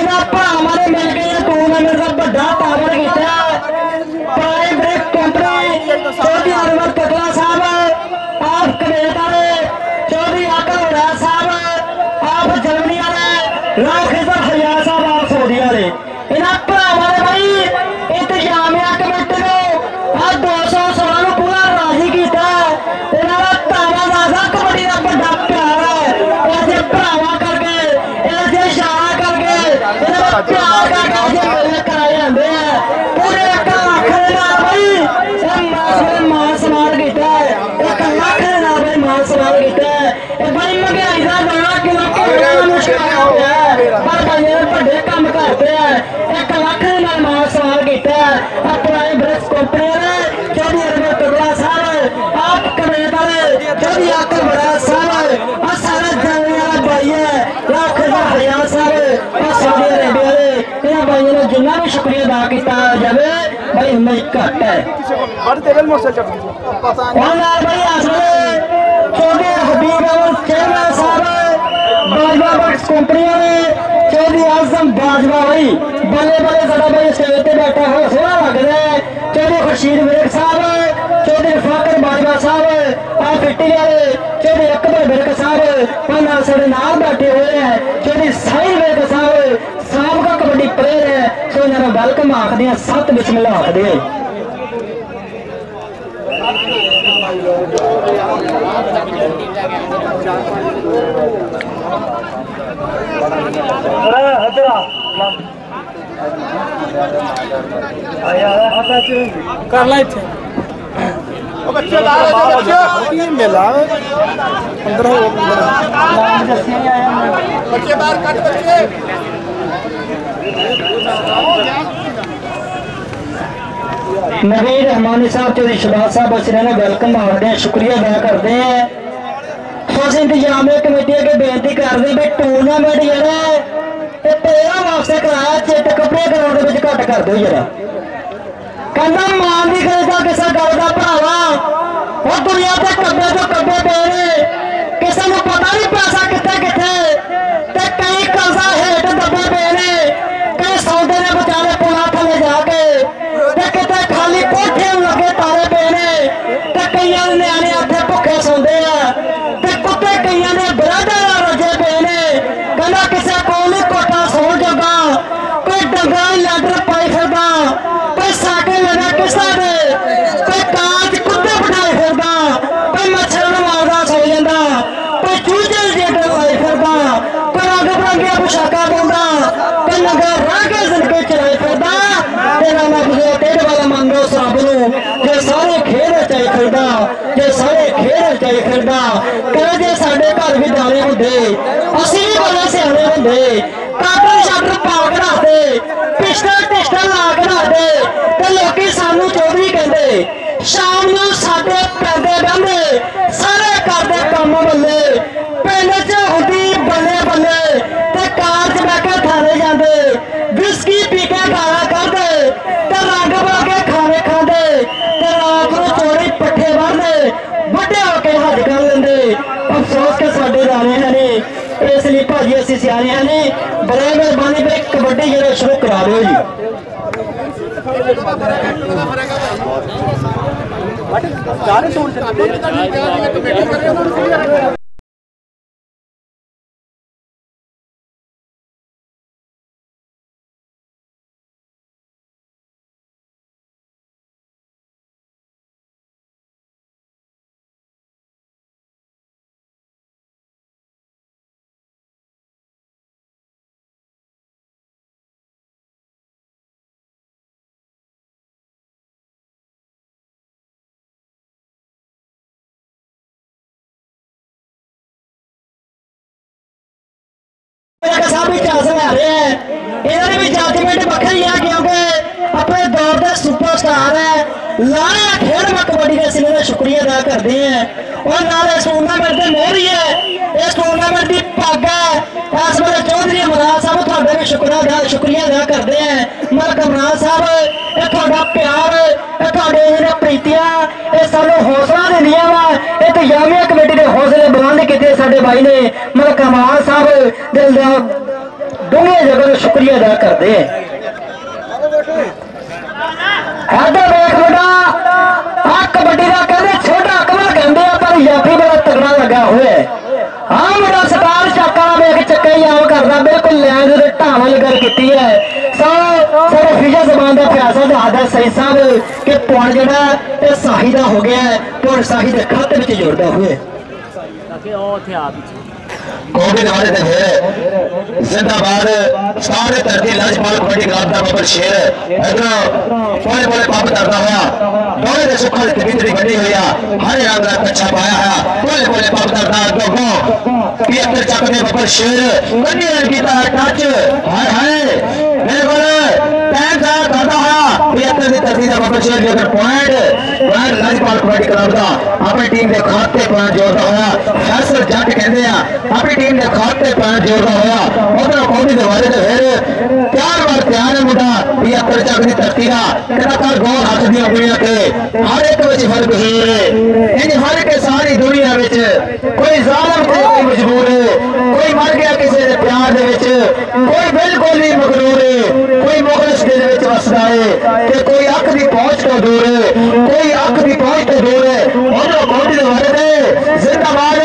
इन्हां भरावां ने मिल के टूर्नामेंट का बड़ा टावर कीता prime brick company Chaudhry Anwar Katla साहब आप कनेडा ने चौधरी आका होड़ा साहब आप जर्मनी वाले लाख इज़्ज़त फरियाद साहब आप सऊदी वाले इन्हां भरावां ने भाई इंतजामिया कमेटी ने आ 216 ਨੂੰ पूरा राजी किया इन्हां दा तावाज़ादा कबड्डी दा बड़ा प्यार है ऐसे भरावां करके ऐसे इशारा करके इन्हां दा प्यार करके ऐसे मेले कराए जांदे हैं पूरे 1 लाख दे नाल भाई मान सम्मान किया है 1 लाख दे नाल भाई मान सम्मान किया है भाई महंगाई दा दौरा किलों मुश्किल हो गया है पर भाई बड़े काम करते हैं 1 लाख दे नाल मान सम्मान किया है अपना ब्रश कंपनी ने चौधरी अरविंद टुकड़ा साहब आप कमेटा ने चौधरी आकर बड़ा साहब और सारे जाने वाला भाई है लाख हरियाणा साहब और सऊदी अरेबिया ने इन भाइयों ने जिन्ना भी शुक्रिया अदा किया जाए भाई हिम्मत घट है भाई असले चौधरी हबीब अहमद चेयरमैन साहब बाजवा बख्श कंपनी ने चौधरी आजम बाजवा भाई बल्ले बल्ले साडा भाई स्टेज पे बैठा हो सोहना लग रहा है चौधरी खुर्शीद विरक साहब चौधरी फाकर बाजवा साहब आ फिट्टी वाले चौधरी अकबर विरक साहब और साढ़े नाल बैठे हुए हैं चौधरी साहिल विरक साहब साबका कबड्डी प्लेयर है सो इन्होंने वेलकम आखते हैं 7 बिस्मिल्लाह आखते हैं कर ला इत्थे बच्चे ला मेला अंदर हो बच्चे बाहर कट बच्चे नवीर रहमानी साहब चौधरी शहबाज साहब असरा ने वेलकम आखते हैं शुक्रिया अदा करते हैं अफसोस इंतजामिया कमेटी अगे बेनती करते भी टूर्नामेंट जरा 13 वास्ते कराया चिट कपड़े ग्राउंड में घट कर दो जरा कहना मान की गल किसी गल का भरावा और दुनिया के कब्बे तो कब्बे पे ने किसी को पता नहीं पैसा कितने कितने कई कर्जा हेठ दबे पे ने कई सौदे ने बेचारे पुला थले जाके कितने खाली कोठे लगे तारे पे ने कई न्याणे इतने भुखे सौंदे कुत्ते कई ने ब्रेड रजे पे ने कहना किसी को नहीं कोठा सौ जगा कोई डंगर लैडर पाई फिरदा कोई साइकिल लगा किसा दे कोई कांच कुत्ते बिठाई फिरदा कोई मच्छर मारदा सो जांदा कोई चूजे जेटर लाई फिरदा कोई रंग बरंगे पोशाका पाउंदा कोई नगर रागे जिंदगी चलाई फिरदा तेरा लफ्ज़ टेढ़ वाला मंगो रब नूं जे सारे खेल चाई फिरदा जे सारे खेल चाई फिरदा कह जे साडे घर भी दाने हुंदे असीं भी बड़े सियाणे हुंदे काटर शाटर पा के रखदे पिस्टल टिस्टल ला के रखदे ते लोकी सानू चौधरी कहंदे शाम नूं साडे पैंदे बहंदे सारे करदे काम बल्ले पिंड च हुंदी बल्ले बल्ले ते कार च बैठ के थाने जांदे विस्की पी के गाला करदे ते रंग बरंगे खाने खांदे ते रात नूं चोरी पट्ठे बन्नदे वड्डे होके हज कर लेंदे अफसोस के साडे दाने है नहीं इसलिए भाजी असं सियाने हैं नहीं बड़े मेहरबानी पे कबड्डी जरा शुरू करा दो जी जजमेंट बखरी है क्योंकि अपने दौर का सुपरस्टार है लाया खेल में कबड्डी के सिले का शुक्रिया अदा करते हैं और नाल इस टूर्नामेंट के मोहरी है इस टूर्नामेंट की पग है इस वेले चौधरी इमरान साहब थोड़ा भी शुक्रिया अदा करते हैं मलक इमरान साहब ये प्यार प्रीतियां ये सानू हौसला दिंदियां वा इंतजामिया कमेटी के हौसले बुलंद किए साडे भाई ने मलक इमरान साहब दिल का डूंगे जगह शुक्रिया अदा करते हैं कबड्डी का कहते छोटा कमल कहते पर याफी बड़ा तगड़ा लगा हुआ है हाँ मेरा स्टार चाका वेख चक्का ही आम करता बिल्कुल लैंड ढावल गल की है सारे फिजा जबान का फैसला दसदा सही साहब कि पुण जो साही का हो गया है पुण साही के खाते में जोड़ता हुए कौमी दवारे ते फिर जिंदाबाद सारे धरती लजपाल कबड्डी क्लब का बबर शेर इधर पोले पोले पंप करता हुआ दौरे के सुखा की भीतरी बनी हुई है हरे रंग का कच्चा पाया है पोले पोले पंप करता दोगो 75 चक के बबर शेर कन्नी ने कीता टच हाय हाय बिल्कुल टाइम सा करता है 75 की धरती का बबर शेर लेकर पॉइंट लजपाल कबड्डी क्लब का अपनी टीम के खाते पॉइंट जोड़ता हुआ फैसल जट कहते हैं अपनी टीम के खाते पॉइंट जोड़ता हुआ उधर कौमी दरवाजे से फिर 4 बार तैयार है मुंडा 75 चक की धरती का लगातार गोल हाथ दी हुई के हर एक विच फर्क है इन हर के सारी दुनिया विच कोई जालिम ते कोई मजबूर है कोई मर गया किसी के प्यार दे विच कोई बिल्कुल नहीं मगरूर है कोई मुखलिस दिल विच वसदा है ते कोई अख दी पहुंच तो दूर है कोई अख दी पहुंच तो दूर है उधर कौमी दरवाजे से जिंदाबाद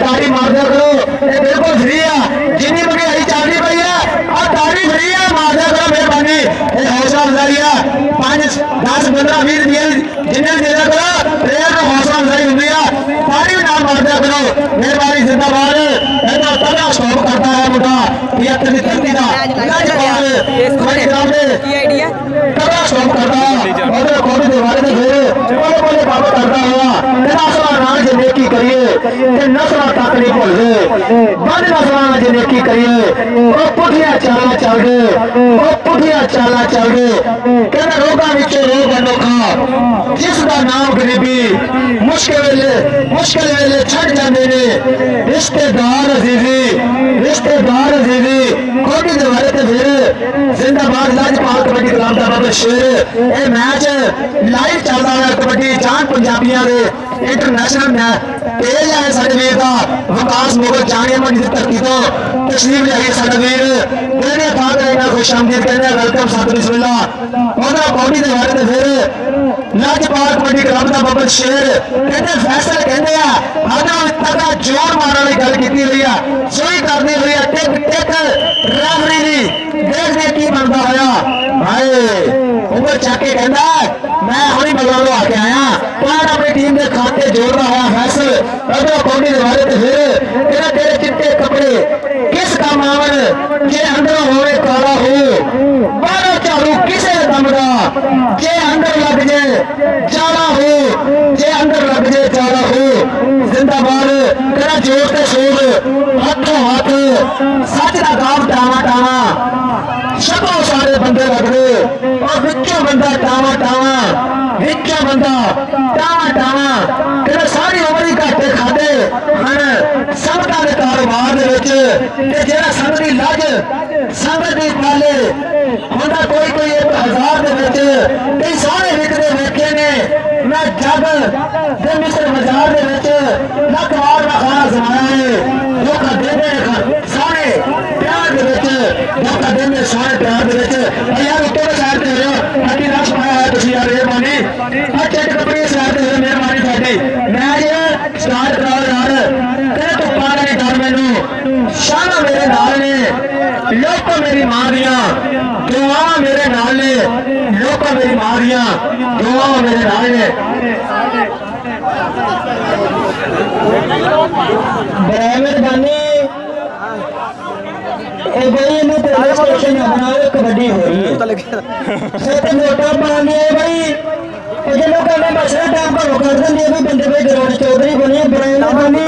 ताड़ी मार दिया करो ये बिल्कुल फ्री है जिन्नी महंगाई चल रही पई है और ताड़ी फ्री है मार दिया करो मेहरबानी ये हौसला अफजाई है 5 10 15 20 रुपये जिन्ने दे दिया करो प्लेयर को हौसला अफजाई होती है ताड़ी भी ना मार दिया करो मेहरबानी जिंदाबाद इतना तगड़ा स्टॉप करता है मुंडा 75 की धरती का लजपाल कबड्डी ग्राउंड तगड़ा स्टॉप करता है और कौमी दरवाजे से फिर बोले बोले बाबा करता हुआ तेरा सवाल नाम से नेकी करिए ते नस्लां तक नहीं भुलदे बंद नस्लां नाल जे नेकी करिए ओ पुठियां चालां चल गए ओ पुठियां चालां चल गए कहंदा रोगां विच रोग अनोखा जिसदा नाम गरीबी मुश्किल वेले छड़ जांदे ने रिश्तेदार अजीजी कोटी दे बारे ते फिर जिंदाबाद लाजपाल कबड्डी क्लब दा बाबा शेर ए मैच लाइव चलदा है कबड्डी जान पंजाबियां दे इंटरनेशनल मैच तेज है साडे वीर दा विकास मुगल जाने मंडी दी धरती तो तशरीफ लियाई साडा वीर कहने था करना खुशामदीद कहने वेलकम सत बिस्मिल्लाह ओदा कबड्डी दे बारे ते फिर लाजपाल कबड्डी क्लब दा बाबा शेर कहते फैसल कहते हैं आधा तक जोर मारने वाली गल की हुई है सोई करनी हुई है टिक टिक रेफरी दी देखने की बनता होया हाय उमर चाके कहता मैं हुणी बल्ला लो आके आया पर अपनी टीम के खाते जोड़ना होया फैसल अगर कबड्डी दे बारे ते फिर कहना तेरे चिट्टे कपड़े किस काम आवन जे अंदर होवे काला हो बाहरों चालू किसे दम दा जे अंदर लग जाए जाला हो जे अंदर लग जाए जाला हो जिंदाबाद करा जोर ते शोर हाथों हाथ सच का काम टावा टावा सबों सारे बंदे लगते और विचों बंदा टावा टावा विचों बंदा टावा टावा कहना सारी उम्र ही घाटे खाते हैं संगतां दे कारोबार दे विच ते जेड़ा संगत दी लज संगत दी पाले हुंदा कोई 1000 दे विच कई सारे विकदे वेखे ने मैं जग दे मिस्र बाजार दे विच लख वार दा खाना समाया है धोखा देंदे सारे प्यार दे विच धोखा देंदे सारे प्यार दे विच यार उत्ते दे साइड ते हो अटी रश पाया है तुसी यार मेहरबानी आ चेक कपड़ी साइड ते हो मेहरबानी साडी मैच स्टार्ट कराओ यार कहने तो पार नहीं डर मैनू शाना मेरे नाल ने लोक मेरी मां दियां दुआवां मेरे नाल ने लोक मेरी मां दियां दुआवां मेरे नाल ने मेहरबानी भाई इन्हें पुलिस स्टेशन बनाओ कबड्डी हो रही है सत नोटा पानी है भाई जो कहने मसला टाइम घरों कर देंगे भी बंदे भाई ग्राउंड चौधरी बनी मेहरबानी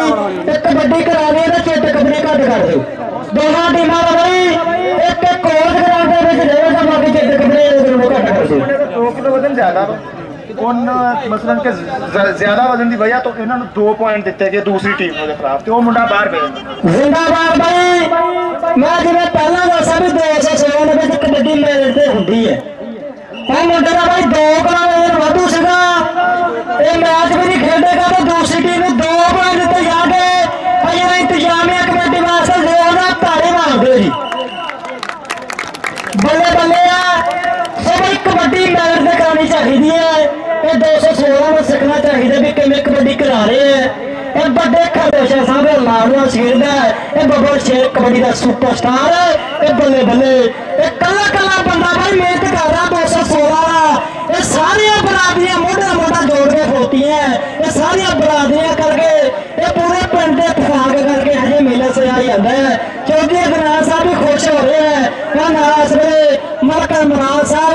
कबड्डी करा दी तो चिट्ट कपड़े घट कर दो दोनों टीमों का भाई एक कोच ग्राउंड रहेगा बाकी चिट्ट कपड़े घट कर दो 2 किलो वजन ज्यादा मसलन के ज्यादा वजन की वजह तो इन्होंने 2 पॉइंट दिते गए दूसरी टीम के खिलाफ तो मुंडा बाहर पे जिंदाबाद भाई मैं जिवें पहला दसा भी 296 कबड्डी मेरिट ते हुंदी है मुंडे का भाई 2 पॉइंट वाधू सीगा ये मैच भी नहीं खेलेगा तो दूसरी टीम को 2 पॉइंट दिते जाके इंतजामिया कमेटी वास्ते जोरदार ताड़ी मार दो जी बल्ले बल्ले सब कबड्डी मेरिट ते करानी चाहिए है 216 में सीखना चाहिए भी किमें कबड्डी करा रहे हैं बड़े खरगोशा साहब लाडवा शेर है बब्बर शेर कबड्डी का सुपरस्टार है बल्ले बल्ले कला कला बंदा भाई मेहनत कर रहा 216 ये सारिया बरादरियां मोटा मोटा जोड़ के होती हैं ये सारिया बरादरियां करके ये पूरे पिंड के इतफाक करके हजे मेला सजा जाता है चौधरी गनाल साहब भी खुश हो रहे हैं मलका मराल साहब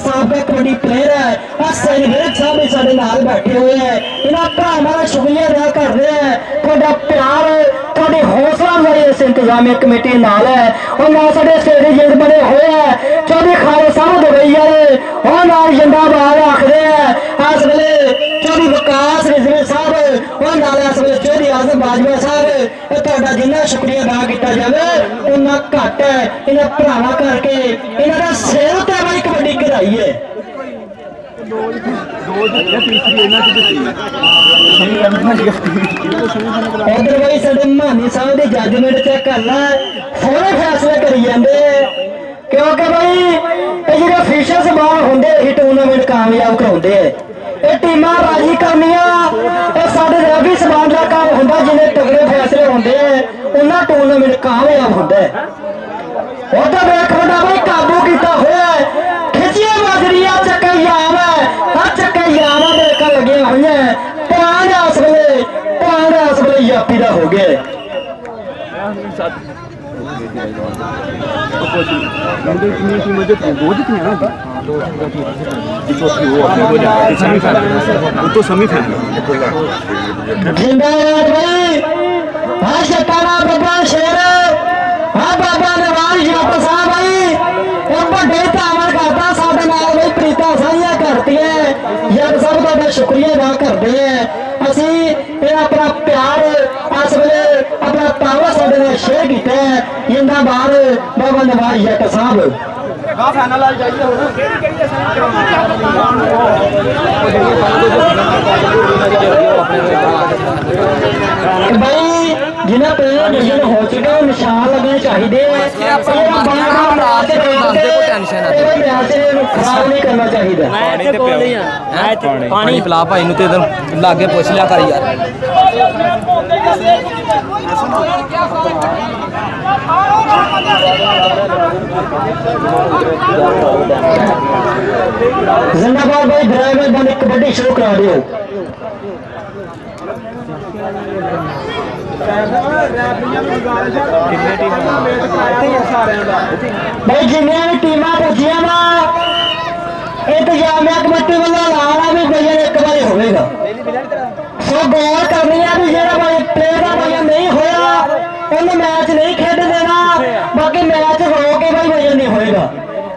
साहब कबड्डी प्लेयर है साहब भी साढ़े नाल बैठे हुए हैं इन्होंने भरावां का शुक्रिया अदा कर रहे हैं थोड़ा प्यार थोड़ी हौसला अफजाई इस इंतजामिया कमेटी नाल है और ना साढ़े स्टेट जेड बने हुए हैं चौधरी खालिद साहब दुबई वाले और नाल जिंदाबाद आखते हैं इस वेले चौधरी विकास रिजवी साहब और नाल इस वेले चौधरी आजम बाजवा साहब तुहाडा जिन्ना शुक्रिया अदा किया जाए उन्ना घट है इन्हें भरावां करके इन्हां दा सिर उत्ते भाई कबड्डी कराई है उधर भाई साडे मानी साहब की जजमेंट चेक करना सोहने फैसले करी जाते क्योंकि भाई जो फिशर्स बाहर होंगे ही टूर्नामेंट कामयाब कराते हैं ये टीमां राजी करनिया साडे रैफरी समान का काम होंगे जिन्हें तगड़े फैसले होंगे उन्हें टूर्नामेंट कामयाब होंगे उधर वेख बड़ा भाई काबू किया हुआ खिचिया माजरिया चक्के याम है हर चक्के याम देखा लगे हुई है पांच इस वेले यापी का हो गया जिंदाबाद भाई, हाँ शताना बाबा शेर, हाँ बाबा नवाज जट साहब भाई, एक बड़े तामर करता साढ़े नाल भाई प्रीता साझा करती है, जट साहब का शुक्रिया अदा करते हैं। असी ये अपना प्यार इस वेले अपना तावा साढ़े नाल शेयर किया है। जिंदाबाद बाबा नवाज जट साहब। भाई जिन्हें प्लेयर डिवीजन हो चुके हैं निशान लगने चाहिए, खराब नहीं करना चाहिए। पानी पिला भाई ते लागे पुछ लिया कर यार। जिंदाबाद भाई, ड्राइवर बंद कबड्डी शुरू करा दियो। भाई जिन्हें भी टीमां पहुंचिया ना इंतजामिया कमेटी वालों लाना भी भजन एक बार होगा। सो गौर करनी है भी जो भाई प्लेयर का भजन नहीं होया उन्हें मैच नहीं खेड देना, बाकी मैच हो के भाई भजन नहीं होएगा।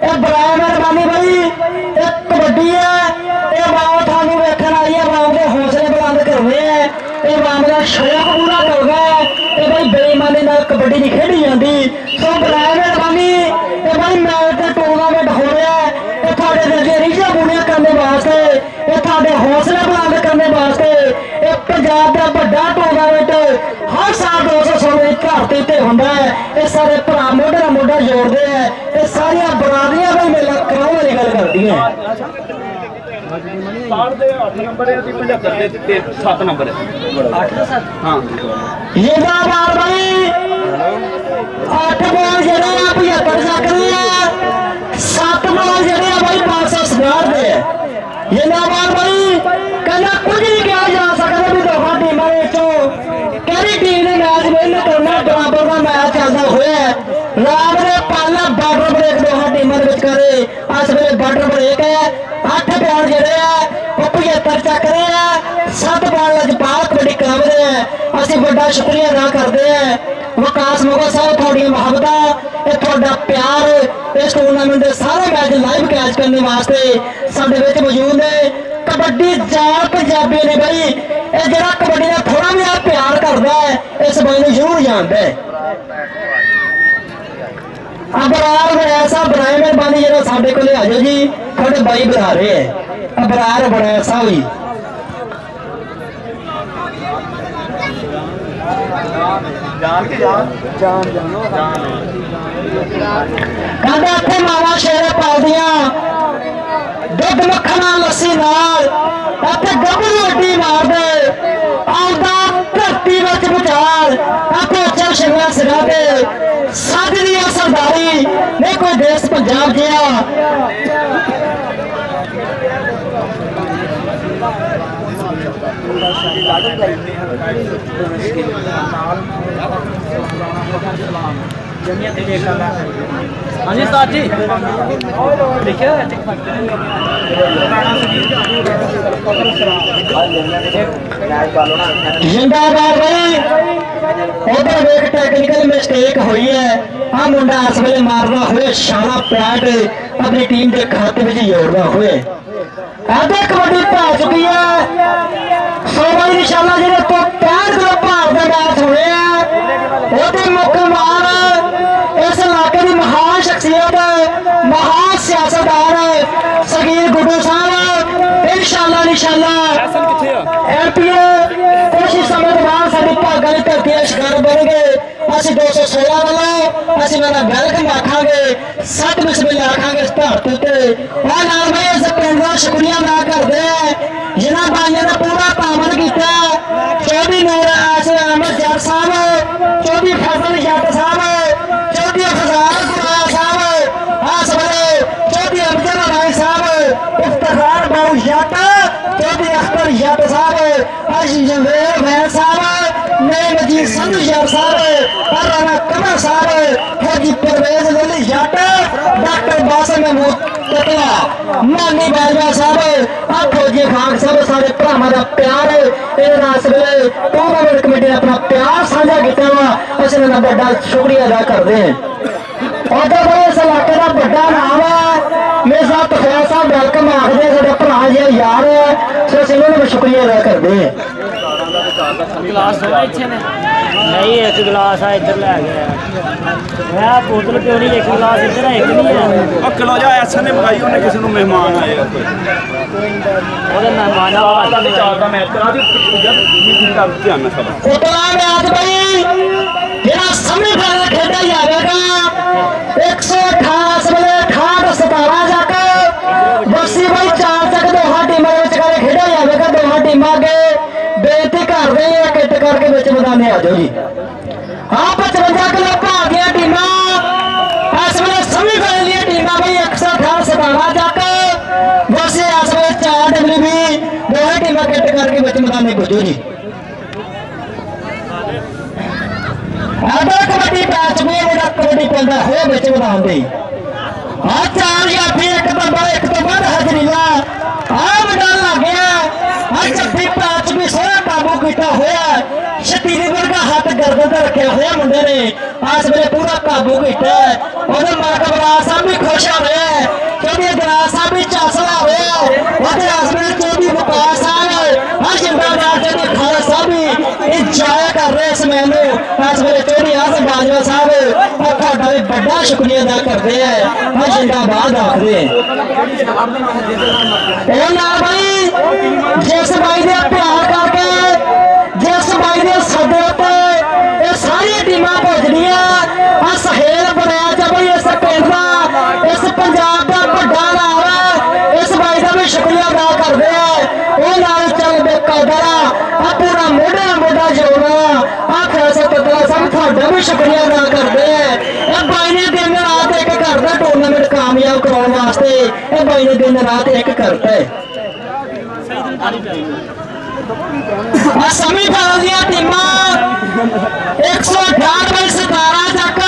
ये बड़ा मेहरबानी भाई, एक कबड्डी है, ये बाव थानू वेखण आई है, बाव के हौसले बुलंद करने हैं, ये बाव का शौक पूरा कर गया। ये भाई बेईमानी नाल कबड्डी नहीं खेडी जाती। सो बड़ा मेहरबानी, ये भाई मैच का टूर्नामेंट हो रहा है, ये थोड़े दिल रीझां पूरियां करने वास्ते, ये थोड़े हौसले बुलंद करने वास्ते ये पंजाब का बड़ा टूर्नामेंट हर साल 216 की धरती ते होंदा है। ये सारे भरा मोढे नाल मोढा जोड़ते हैं, ये सारिया बरादरियां भाई मेला कराने वाली गल करदी हैं। जिंदाबाद भाई, 8 बॉल जेडे 75 सकदे आ, 7 बॉल जेडे भाई 560 दे। जिंदाबाद भाई, कहना कुछ नहीं कहा जा सकता भी दोनों टीमों कि टीम ने मैच विन करना, बराबर का मैच चलता हुआ राम ने पहला बॉर्डर ब्रेक दोनों टीमों के करे। इस वे बॉर्डर ब्रेक है, 8 बॉल जेडे वो 75 चक रहे हैं, 7 बॉल लजपाल कबड्डी करा रहे हैं। असं बड़ा शुक्रिया अदा करते हैं विकास मोगा साहब, थोड़ी मुहब्बत थोड़ा प्यार इस टूर्नामेंट के सारे मैच लाइव कैच करने वास्ते साडे विच मौजूद है। कबड्डी जान पंजाबी ने भाई, ये जरा कबड्डी का थोड़ा भी प्यार करता है इस बाई को जरूर जानता है। अबरार ऐसा बनाए मेहरबानी जरा साडे को आ जाओ जी, थोड़े बाई बना रहे हैं अबरार बड़ा ऐसा भी कहते इतने मावा शेर पालदिया दुध मक्खन लस्सी नाल गबरू अड्डी मार दे आउंदा धरती विच विचार चल शिमला सिरा दे सज दिया सरदारी नहीं कोई देश पंजाब जिया। हाँ जी उस्ताद जी, देखिए जिंदाबाद भाई, उधर वेख टेक्निकल मिस्टेक हुई है। आ मुंडा इस वेले मारना हुए शाना पैट अपनी टीम के खाते में जोड़ना हुए आधे कबड्डी पा चुकी है। सो भाई इंशाल्लाह जो तो 65 किलो भार का मैच होने हैं मुकमान इस इलाके की महान शख्सियत महान सियासतदान सगीर गुड्डू साहब इंशाल्लाह एमपीए कुछ ही समय के बाद साडी भागां दी धरती दा शिकार बन गए। असं 216 वालों असं वेलकम आखांगे, सत बिस्मिल्लाह आखांगे इस धरती ते भाई इस पिंड का शुक्रिया अदा करते हैं जिन्होंने भाइयों ने पूरा तामन किया। 24 नूर अहमद जट साहब, 24 फजल जट साहब, 24 फजार गुराया साहब, इस वेले 24 अफजल राय साहब, इफ्तिखार बाबू जट, 24 अख्तर जट साहब, जवेर वैद साहब, नए मजीद संधू जट साहब, राणा कमर साहब, जी परवेज वली जट डॉक्टर बासम महमूद कतला मानी बाजवा साहब आ फौजी खान साहब सारे भरावां दा प्यार इस वेले टूर्नामेंट कमेटी ने अपना प्यार साझा किया वा अस इन्हां दा बड़ा शुक्रिया अदा करते हैं। और इस इलाके का बड़ा नाम है मेरे साथ तफैल साहब वेलकम आखते हैं साडे भरा जी यार है सो अस इन्होंने भी शुक्रिया अदा करते हैं। गिलास नहीं एक गिलास है इधर लै गया मैं बोतल क्यों नहीं एक गिलास इधर है एक नहीं है किलो जा ऐसा ने मंगाई उन्हें किसी को मेहमान आए ਉਹਦੇ ਮਹਿਮਾਨਾਂ ਵਾਸਤੇ चार मैच करा दी ध्यान में सब उतला मैच भाई जेड़ा सेमीफाइनल खेला जाएगा 128 बले 68 17 तक बसी भाई 4 तक दोहां टीमां विच खेला जाएगा। दोहां टीमां अगे बेनती कर रहे हैं किट करके विच मैदाने आ जाओ जी। हाँ 55 किलो भाग दियां टीमां इस वेले सेमीफाइनल दी टीमां भाई 128 17 तक बसी इस वेले 4 डब्ल्यूबी दोहां टीमां किट करके विच मैदाने पुजो जी। कबड्डी मैच में कबड्डी पैदा हो बिच मैदान दे आ 4 जाफी एक तो बाद हजरीला आ मैदान लग गया आ जफ्फी मैच भी सोहना काबू किया होया शतीरी वर्गा हाथ गर्दन ते रखे होया मुंडे ने इस वेले पूरा काबू किया और मार्का बराज साहब भी खुश हो रहे हैं क्योंकि गराज साहब भी चासला होया और इस वेले चौधरी वकार साहब आ जिंदाबाद जी खाला साहब भी इंजॉय कर रहे इस मैच में इस वेले चौधरी आजम बाजवा साहब और ਤੁਹਾਡਾ भी बड़ा शुक्रिया अदा करते हैं मैं जिंदाबाद आखते हैं भाई जिस भाई ने प्यार करके जिस भाई ने सदे ये सारी टीमां पुजदियां आ सहेल बनाया जब इस पिंड का इस पंजाब का बड़ा नाम है इस भाई का भी शुक्रिया अदा करते हैं वो नाल चल बेकदरा आ पूरा मोढे मोढा जोड़ना आ खालसा कतला सब ਤੁਹਾਡਾ भी शुक्रिया अदा करते हैं। भाई ने दिन रात एक करता टूर्नामेंट कामयाब कराने वास्ते भाई ने दिन रात एक करता है। सेमीफाइनल दी टीमां 168 बाई 17 तक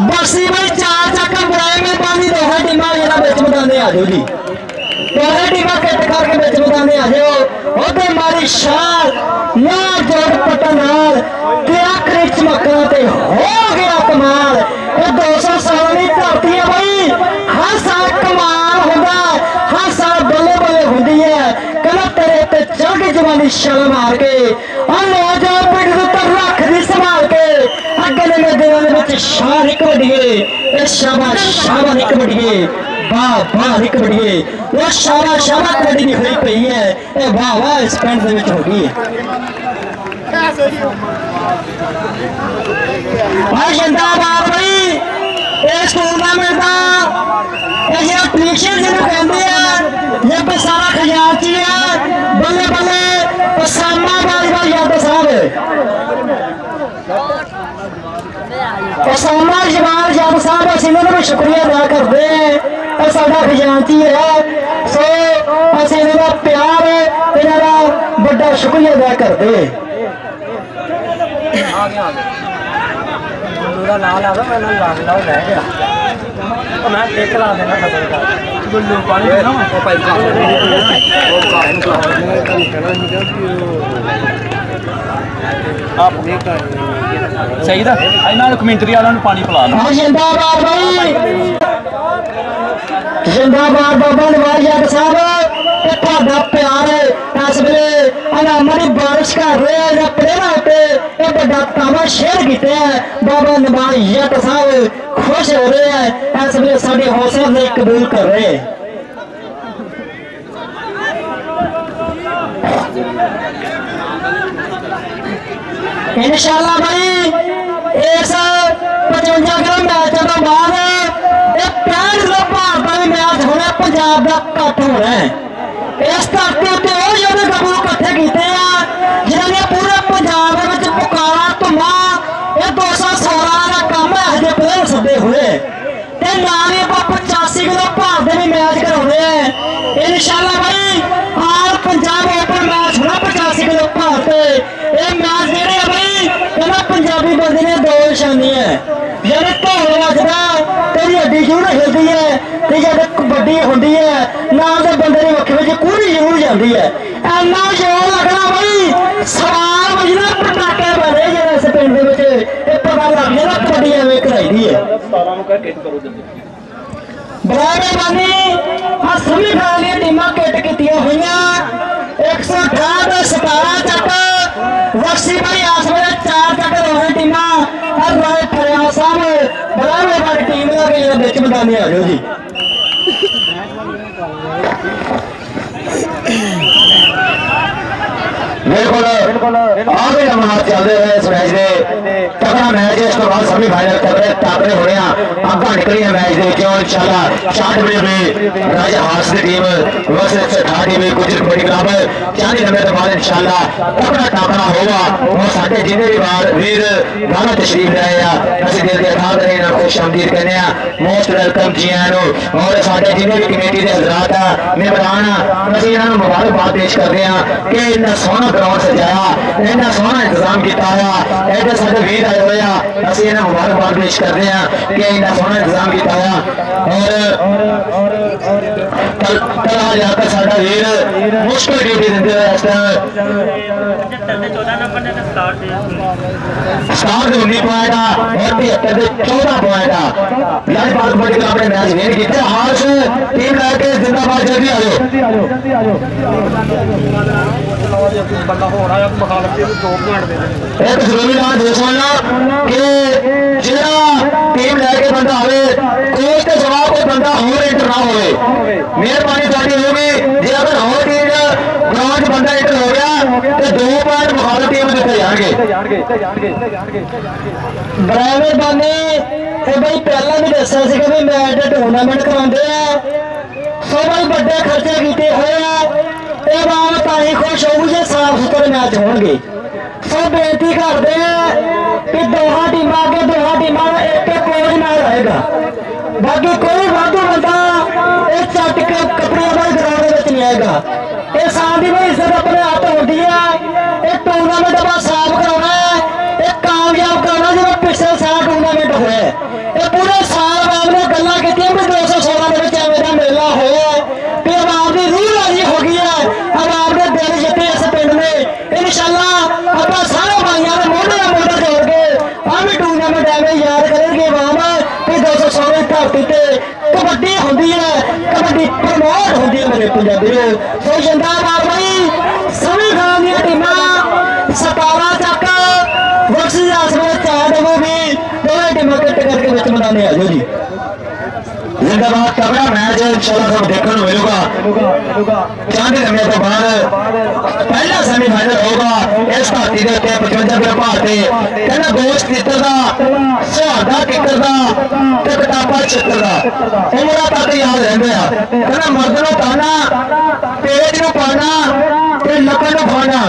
बसी बाई 4 तक बुराई मेहरबानी दोहां टीमां जेड़ा विच मैदाने आ जाओ जी। दोहां टीमां किट करके विच मैदाने आ जाओ ओते मारी शाल ना जोड़ पटनाल ते आखरी चमकना ते हो गया कमाल। ये 200 साल की धरती है भाई हर साल कमाल होगा हर साल बल्ले बल्ले होती है कहना तेरे ते चढ़ के जवानी छल मार के और नौजवान पिंड उत्तर रख दी संभाल के अगे ने दिनों में शाह निक वडिए शाबाश शाबा निक वडिए वाह वाह निक वडिए वो शाबा शाबा कबड्डी नहीं हुई पई है वाह वाह इस पिंड दे विच हो गई है। जिंदाबाद भाई इस टूर्नामेंट का ये प्रीशियस जिन्होंने कहते हैं ये पे सारा खजानची है बल्ले बल्ले सामा बाजवा यादव साहब सामा जवान यादव साहब अस इन्होंने भी शुक्रिया अदा करते हैं और साडा खजानची है सो अस इन्हों का प्यार इन्हों बड़ा शुक्रिया अदा करते हैं। नाल आ मैं लाला लै गया मैं एक ला देना गुल्लू पानी सही था इन्होंने कमेंटरी वालों पानी पिला जिंदाबाद भाई जिंदाबाद बाबा नवाज जट साहब ਤੁਹਾਡਾ प्यार इस वेले अनामां दी बारिश कर रहे हैं प्लेयर उत्ते एक बड़ा तावा शेयर किया है बाबा नवाज जट साहब खुश हो रहे हैं इस वेले साडी हौसला अफजाई कबूल कर रहे हैं। इंशाअल्लाह भाई इस 55 किलो मैच तो बाद 65 किलो भारत का भी मैच होना पंजाब का कट होना है। इस धरती उत्ते वो जोड़े गबरू इकट्ठे किए हैं जिन्होंने पूरे पंजाब में पुकारा धुमा ये 216 का काम है हजे प्लेयर सदे हुए नाल ही 85 किलो भारत के भी मैच कराने हैं इंशाअल्लाह भाई आल पंजाब ओपन मैच होना 85 किलो भारत ये मैच जेडे भाई कहना पंजाबी बंदे ने दो निशानी है जब ढोल वजदा तेरी हड्डी जरूर हिलती है तो जब कबड्डी होती है ना तो बंदे की अख में कूड़ी जरूर जाती है इन्ना जोर लगना भाई सवाल बजना पटाके बने जो इस पिंड पता लग जाए कबड्डी एवं कराई दी है बड़ा मेहरबानी सभी फाइनल टीमां किट की हुई 168 17 तक वक्सी भाई आस वे 4 तक दोनों टीमां और राय फरियाल साहब बड़ा मेहरबानी टीम का बिच मैदानी आ जाओ जी बिल्कुल आगे मैच चलते हुए इस मैच के तगड़ा मैच इस तो बाद सभी फाइनल टाकरे होने अग्गा निकली है मैच के क्यों इंशाल्लाह 60 मिनट में राजा हास की टीम वर्सेस 68 में गुजर कबड्डी क्लब 40 नंबर के बाद इंशाल्लाह तगड़ा टाकरा होगा और साडे जिन्ने भी वीर गाना तशरीफ लाए असं दिल के अदा करें खुश आमदीद कहने मोस्ट वेलकम जी आया और साडे जिन्ने भी कमेटी के हजरात है मेहमान असं इन्होंने मुबारकबाद पेश करते हैं कि इन्ना सोहना ग्राउंड सजाया इन्ना सोहना इंतजाम किया एडे साडे वीर आए हुए असं इन्हें मुबारकबाद पेश करते हैं कि इन्ना सोहना इंतजाम किया और जाकर साडा वीर मुश्किल ड्यूटी देते हुए इस टाइम स्टार 19 पॉइंट और 73 के 14 पॉइंट लाजपाल कबड्डी क्लब ने मैच विन किया हार्स टीम लैके जिंदाबाद जल्दी आ जाओ एक जरूरी बात ये सुनना कि जिहड़ा टीम लैके बंदा आवे कोच के जवाब कोई बंदा होर एंटर ना होवे मेहरबानी तुहाडी होगी जे अगर होर टीम ग्राउंड बंदा एंटर हो गया तो 2 पॉइंट मुखालिफ टीम दिते जाएंगे बड़ा मेहरबानी भाई पहला भी दसा भी मैच टूर्नामेंट कराते हैं सो भाई बड़े खर्चे किए हुए आवाम ताही खुश होगी जो साफ सुथरे मैच होंगे सो बेनती करते हैं कि दोहा टीम अगे दोहा टीम एक कोच ना रहेगा बाकी कोई वाधू बंदा चट के कपड़े वाले ग्राउंड नहीं आएगा ये साथ ही भाई इज्जत अपने हाथ होती है एक टूर्नामेंट अपना साफ कराना है एक कामयाब कराना जो पिछले साल टूर्नामेंट हुए ये पूरे साल आवाम ने गल्लां कीतियां भी 216 एवं का मेला होया कि आवाम की रूह राजी हो गई है आवाम ने दिल जिते इस पिंड में इंशाअल्लाह अपना सारे भाइयों ने मोढे नाल मोढा जोड़ के हम टूर्नामेंट एवं याद करेंगे आवाम कि 216 धरती से कबड्डी होती है कबड्डी प्रमोट होती है मेरे पंजाबियों तो जिंदाबाद भाई सभी गांव दी टीमां 17 तक वर्सेस आसमान 4 दबो भी दोनों टीमां कट करके विच मैदाने आ जाओ जी जिंदाबाद तगड़ा मैच इंशाल्लाह सब देखने को मिलेगा 4 लम्हे तो बाद पहला सेमीफाइनल होगा इस धरती के उत्ते 55 किलो भार से कहना गोश्त किकर का सुहागा किकर का ते कटापा चित्र का उमरा तक याद रहते हैं कहना मर्द नूं पाना पेट नूं पाना ते लकड़ नूं खाना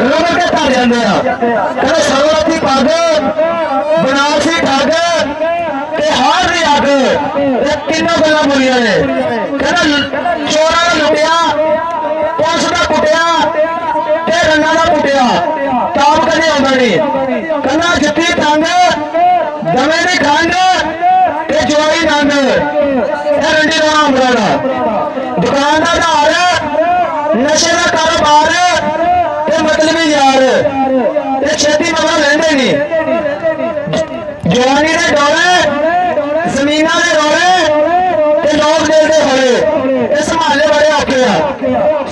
रगड़ के धर जाते हैं कहना सरवती पग बनारसी ठग हार दी अग तीनों गल्लां बुरियां ने कहना चोरा ने लुटिया पुलिस का कुटिया ते रंगा का कुटिया ताप कदे आउंदा नहीं कहना जुत्ती तंग दमे दी खंड ते जोड़ी नंग रंडी का उमरा दुकान का धार नशे का कारोबार ते मतलबी यार ते छेती मगर लेंदे नहीं जवानी दे डोले जमीना के रोले लोग दिलते होले संभाले बड़े औखे आ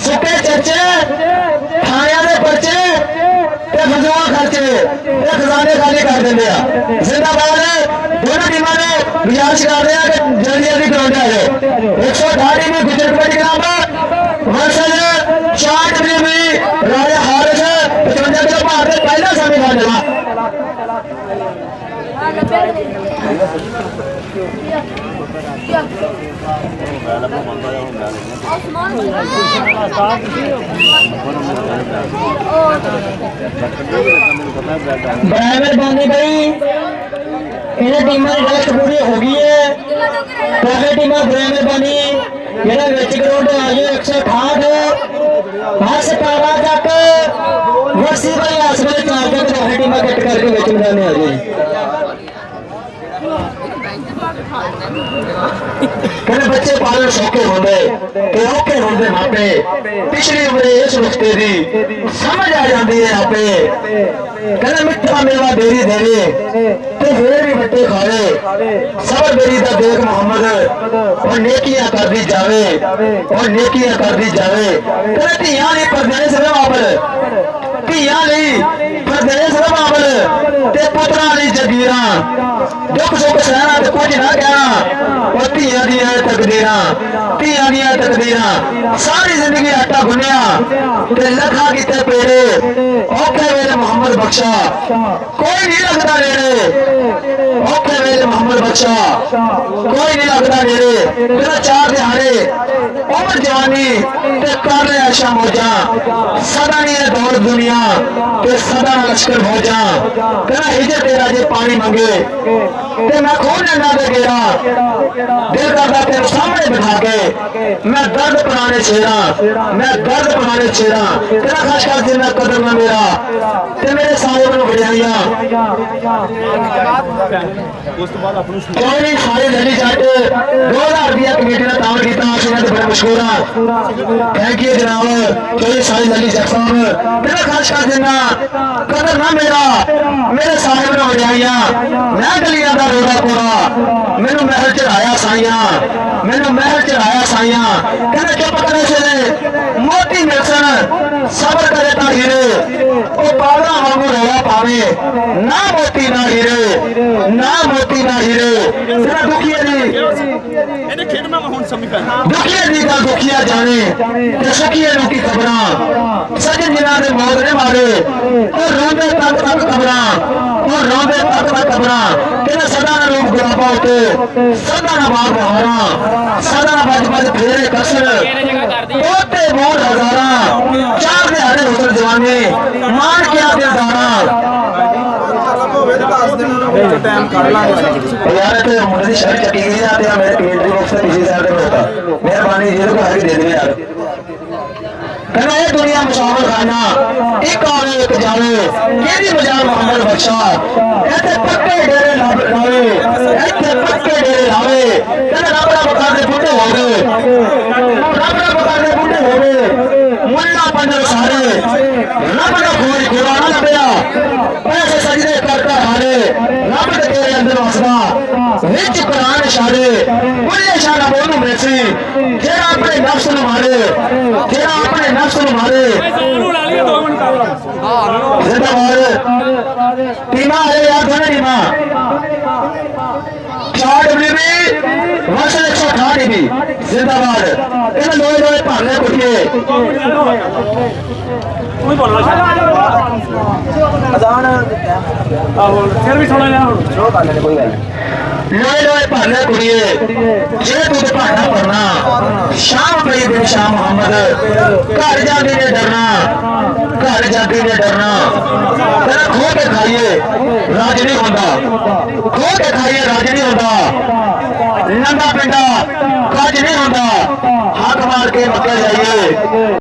सुके चर्चे थाने के पर्चे फजूल खर्चे खजाने खाली कर देंगे जिंदाबाद दोनों टीमों ने गुजारिश कर रहे हैं कि जल्दी जल्दी ग्राउंड आ जाओ 168 में गुजर कबड्डी क्लब वर्सेस 60 में राजा हारिस 55 किलो भार से पहला सेमीफाइनल बराबर बांधी भाई इन्हें टीमां की गलत पूरी हो गई है पहले टीमां बराबर बानी जेड़ा विच ग्राउंड आ गए 168 हर 17 तक वर्सी भाई आसमान 4 तक दोनों टीमां कट करके विच मैदान आ गई बच्चे पालन सौखे होंगे ते औखे होंगे मापे पिछली उम्र इस नुस्खे दी समझ आ जाती है आपे कहना मिठा मेवा बेरी देवे ते फिर भी बट्टे खावे सबर बेरी दा देख मोहम्मद और नेकियां कर दी जावे और नेकियां कर दी जावे कहना धियां नहीं परदेस वे बाबल धियां नहीं परदेस वे बाबल ते पुत्रा नहीं जगीरा दुख सुख सहना ते कुछ ना कहना और धियां दी तकदीरां सारी जिंदगी आटा गुनिया ते लखा किते पेड़े औखे वेले मोहम्मद बख्शा कोई नहीं लगता नेड़े औखे वेले मोहम्मद बख्शा कोई नहीं लगता नेड़े तेरा चार दिहाड़े उम्र जवानी ते कर ले आशा मौजा सदा नहीं है दौड़ दुनिया ते सदा लश्कर फौजा तेरा हिजर तेरा जे पानी मंगे ते मैं खोल लेना दे गेरा दिल करता तेरे सामने बिठा के मैं दर्द पुराने चेहरा मैं दर्द पुराने चेहरा तेरा खास कर जिन्ना कदर ना मेरा ते मेरे साहिब ने बढ़िया सारे दिल्ली जट 2000 रुपया कमेटी ने तावल किया बड़े मशहूर थैंक यू जनाब चौधरी सारी दिल्ली जट साहब तेरा खास कर जिन्ना कदर ना मेरा मेरे साहिब ने बढ़िया मैं गलियां का रोड़ा कोड़ा मैनू महल चढ़ाया साइया मैनू महल चढ़ाया साइया कहना चुप करे से मोती मिलसन सबर करे ता हीरे ओ पागला वांगू रोड़ा पावे ना मोती ना हीरे ना मोती ना हीरे तेरा दुखिया दी ਇਹਨੇ ਖੇਡਣਾ ਵਾ ਹੁਣ ਸਮਝ ਪੈ दुखिया दी का दुखिया जाने ते सखिया नु की खबरां सजन जिन्हां दे मौत ने मारे और रोंदे तक तक खबरां और रोंदे तक तक खबरां कहना सदा ना रूप गुलाबा उते सदा ना बाग बहारा सदा ना बज बज फेरे कसर ओते मोर हजारा चार दिहाड़े हुसर जवानी मान क्या दिलदारा टाइम कर लांगे यार ते मुंडे दी शर्ट चटी गई आते आ मेरे पेट दी बॉक्स पे पीछे साइड पे होता मेहरबानी ये को हरी दे दे यार कहना ये दुनिया मुसाफिर खाना एक आवे एक जावे केदी मजाल मोहम्मद बख्शा ऐसे पक्के डेरे लावे ऐसे पक्के डेरे लावे कहना रब दा बकार दे बूटे हो गए रब दा बकार दे बूटे हो गए मुल्ला पंजर सारे रब दा खोज खुदा ना लभया पैसे सजदे करता हारे रब दे तेरे अंदर वसदा विच कुरान इशारे बुल्ले शाना बोलू मेसी जेड़ा अपने नफ्स नु मारे जेड़ा अपने नफ्स नु मारे जिंदाबाद टीमा है यार दोनों टीमा 4 डब्ल्यूबी वर्ष 168 भी जिंदाबाद इन लोए लोए भाने कुटिए कोई बोलना अजान आहो फिर भी थोड़ा जा शो कर लेने कोई गल लोए लोए भाने कुटिए जे तू ते भाना पढ़ना शाम पई दिन शाह मोहम्मद घर जाके ने डरना घर जाके ने डरना तेरा खो के खाइए राज नहीं होता खो के खाइए राज नहीं होता नंगा पिंडा काज नहीं होता हाथ मार के मक्के जाइए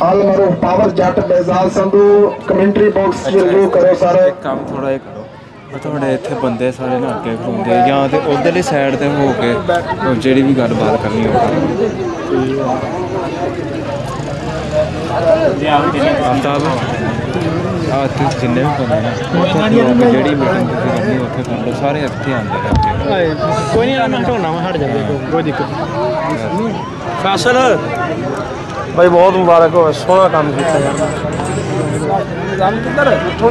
अल मरूफ पावर जट बेजाल संधू कमेंट्री बॉक्स रिव्यू करो सारे काम थोड़ा जिहा करो ਤੁਹਾਡੇ ਇੱਥੇ ਬੰਦੇ ਸਾਰੇ ਨਾ ਅੱਗੇ ਖਲੋਂਦੇ ਜਾਂ ਤੇ ਉਧਰਲੀ ਸਾਈਡ ਤੇ ਹੋ ਕੇ ਜਿਹੜੀ ਵੀ ਗੱਲਬਾਤ ਕਰਨੀ ਹੋਵੇ ਆਫਤਾਬ ਆ ਤੇ ਜਿੰਨੇ ਵੀ ਬੰਦੇ ਨੇ ਜਿਹੜੀ ਮੀਟਿੰਗ ਤੁਸੀਂ ਕਰਨੀ ਉੱਥੇ ਕਰ ਲਓ ਸਾਰੇ ਇੱਥੇ ਆਉਂਦੇ ਨੇ ਕੋਈ ਨਹੀਂ ਮੈਂ ਹਟਾਉਣਾ ਵਾ ਹਟ ਜਾਵੇ ਕੋਈ ਦਿੱਕਤ ਨਹੀਂ ਫੈਸਲ भाई बहुत मुबारक हो सोना काम किया यार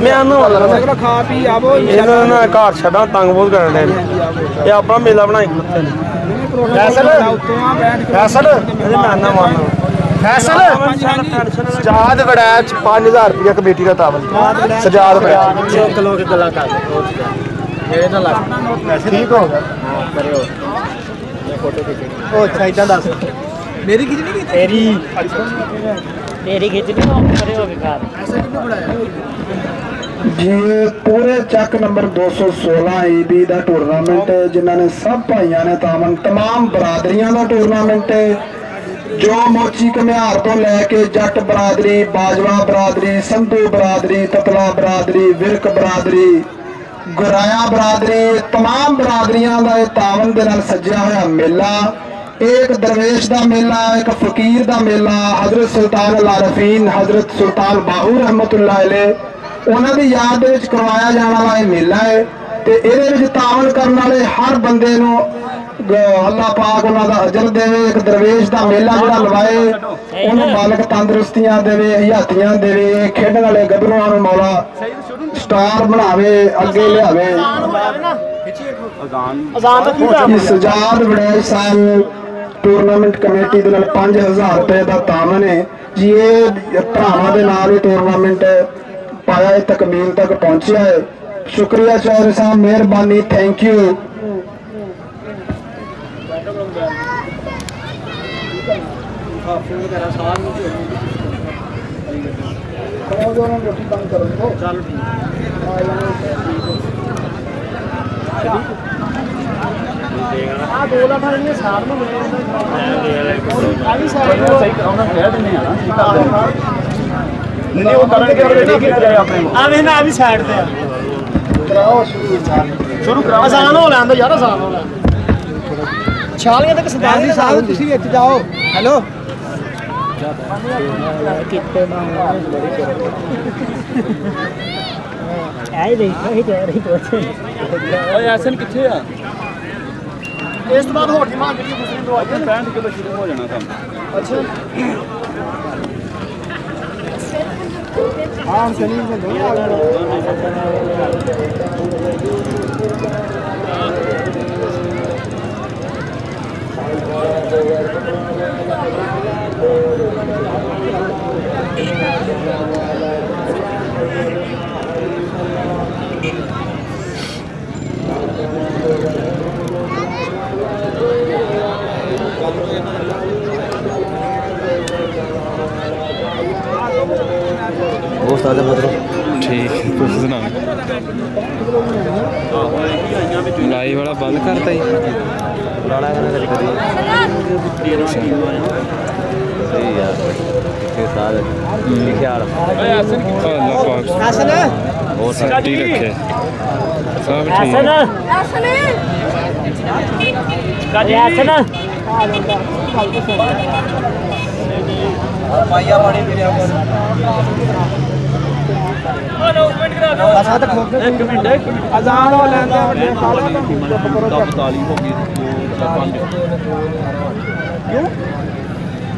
मैं आना वाला मैं खा पी आबो इन्होंने घर छड़ा तंग बहुत करने ये अपना मेला बनाई फैसल फैसल मैं आना मारना फैसल सजाद वड़ैच 5000 रुपया कमेटी का तावल सजाद वड़ैच किलो के गला कर मेरे ना लग ठीक हो करियो फोटो खींचे ओ अच्छा इतना दस मेरी खिचड़ी की तेरी खिचड़ी खड़े हो गए जी पूरे चक नंबर 216 EB का टूरनामेंट जिन्होंने सब भाइयों ने तामन तमाम बरादरियां का टूरनामेंट जो मोची घमियार तो लैके जट बरादरी बाजवा बरादरी संधू बरादरी ततला बरादरी विरक बरादरी गुराया बरादरी तमाम बरादरियां का तामन के नाल सजिया होया मेला एक दरवेश का मेला एक फकीर का मेला हजरत सुल्तान अल आरफीन हजरत सुल्तान बाहू रहमतुल्लाह अलैह उन्हां दी याद विच करवाया जाने वाला यह मेला है ते इहदे विच तावन करने वाले हर बंदे नूं अल्लाह पाक उन्हां दा अजर देवे एक दरवेश का मेला जिहड़ा लवाए उन्हें मालक तंदुरुस्तियां देवे हयातियां देवे खेडण वाले गभरूआं नूं मौला स्टार बनावे अगे लियावे सजाद वड़ैच साहब टूरनामेंट कमेटी के 5000 रुपए का तामन है जी ये भरावां दे नाल ही टूरनामेंट पाया तकमील तक पहुंचा है शुक्रिया चौधरी साहब मेहरबानी थैंक यू आसान हो लैंदो यार आसान हो लैंदो छालियां तक सरदार जी साहब तुसी विच जाओ हेलो ਐਸਨ ਕਿੱਥੇ ਆ इस बाद होर दी मांग करिए दूसरी दो 65 किलो शुरू हो जाना काम अच्छा हाँ हम सलीम से दो ठीक तुम सुना लाई वाला बंद करता ही अजान हो लेंदे तालीम हो गई क्यों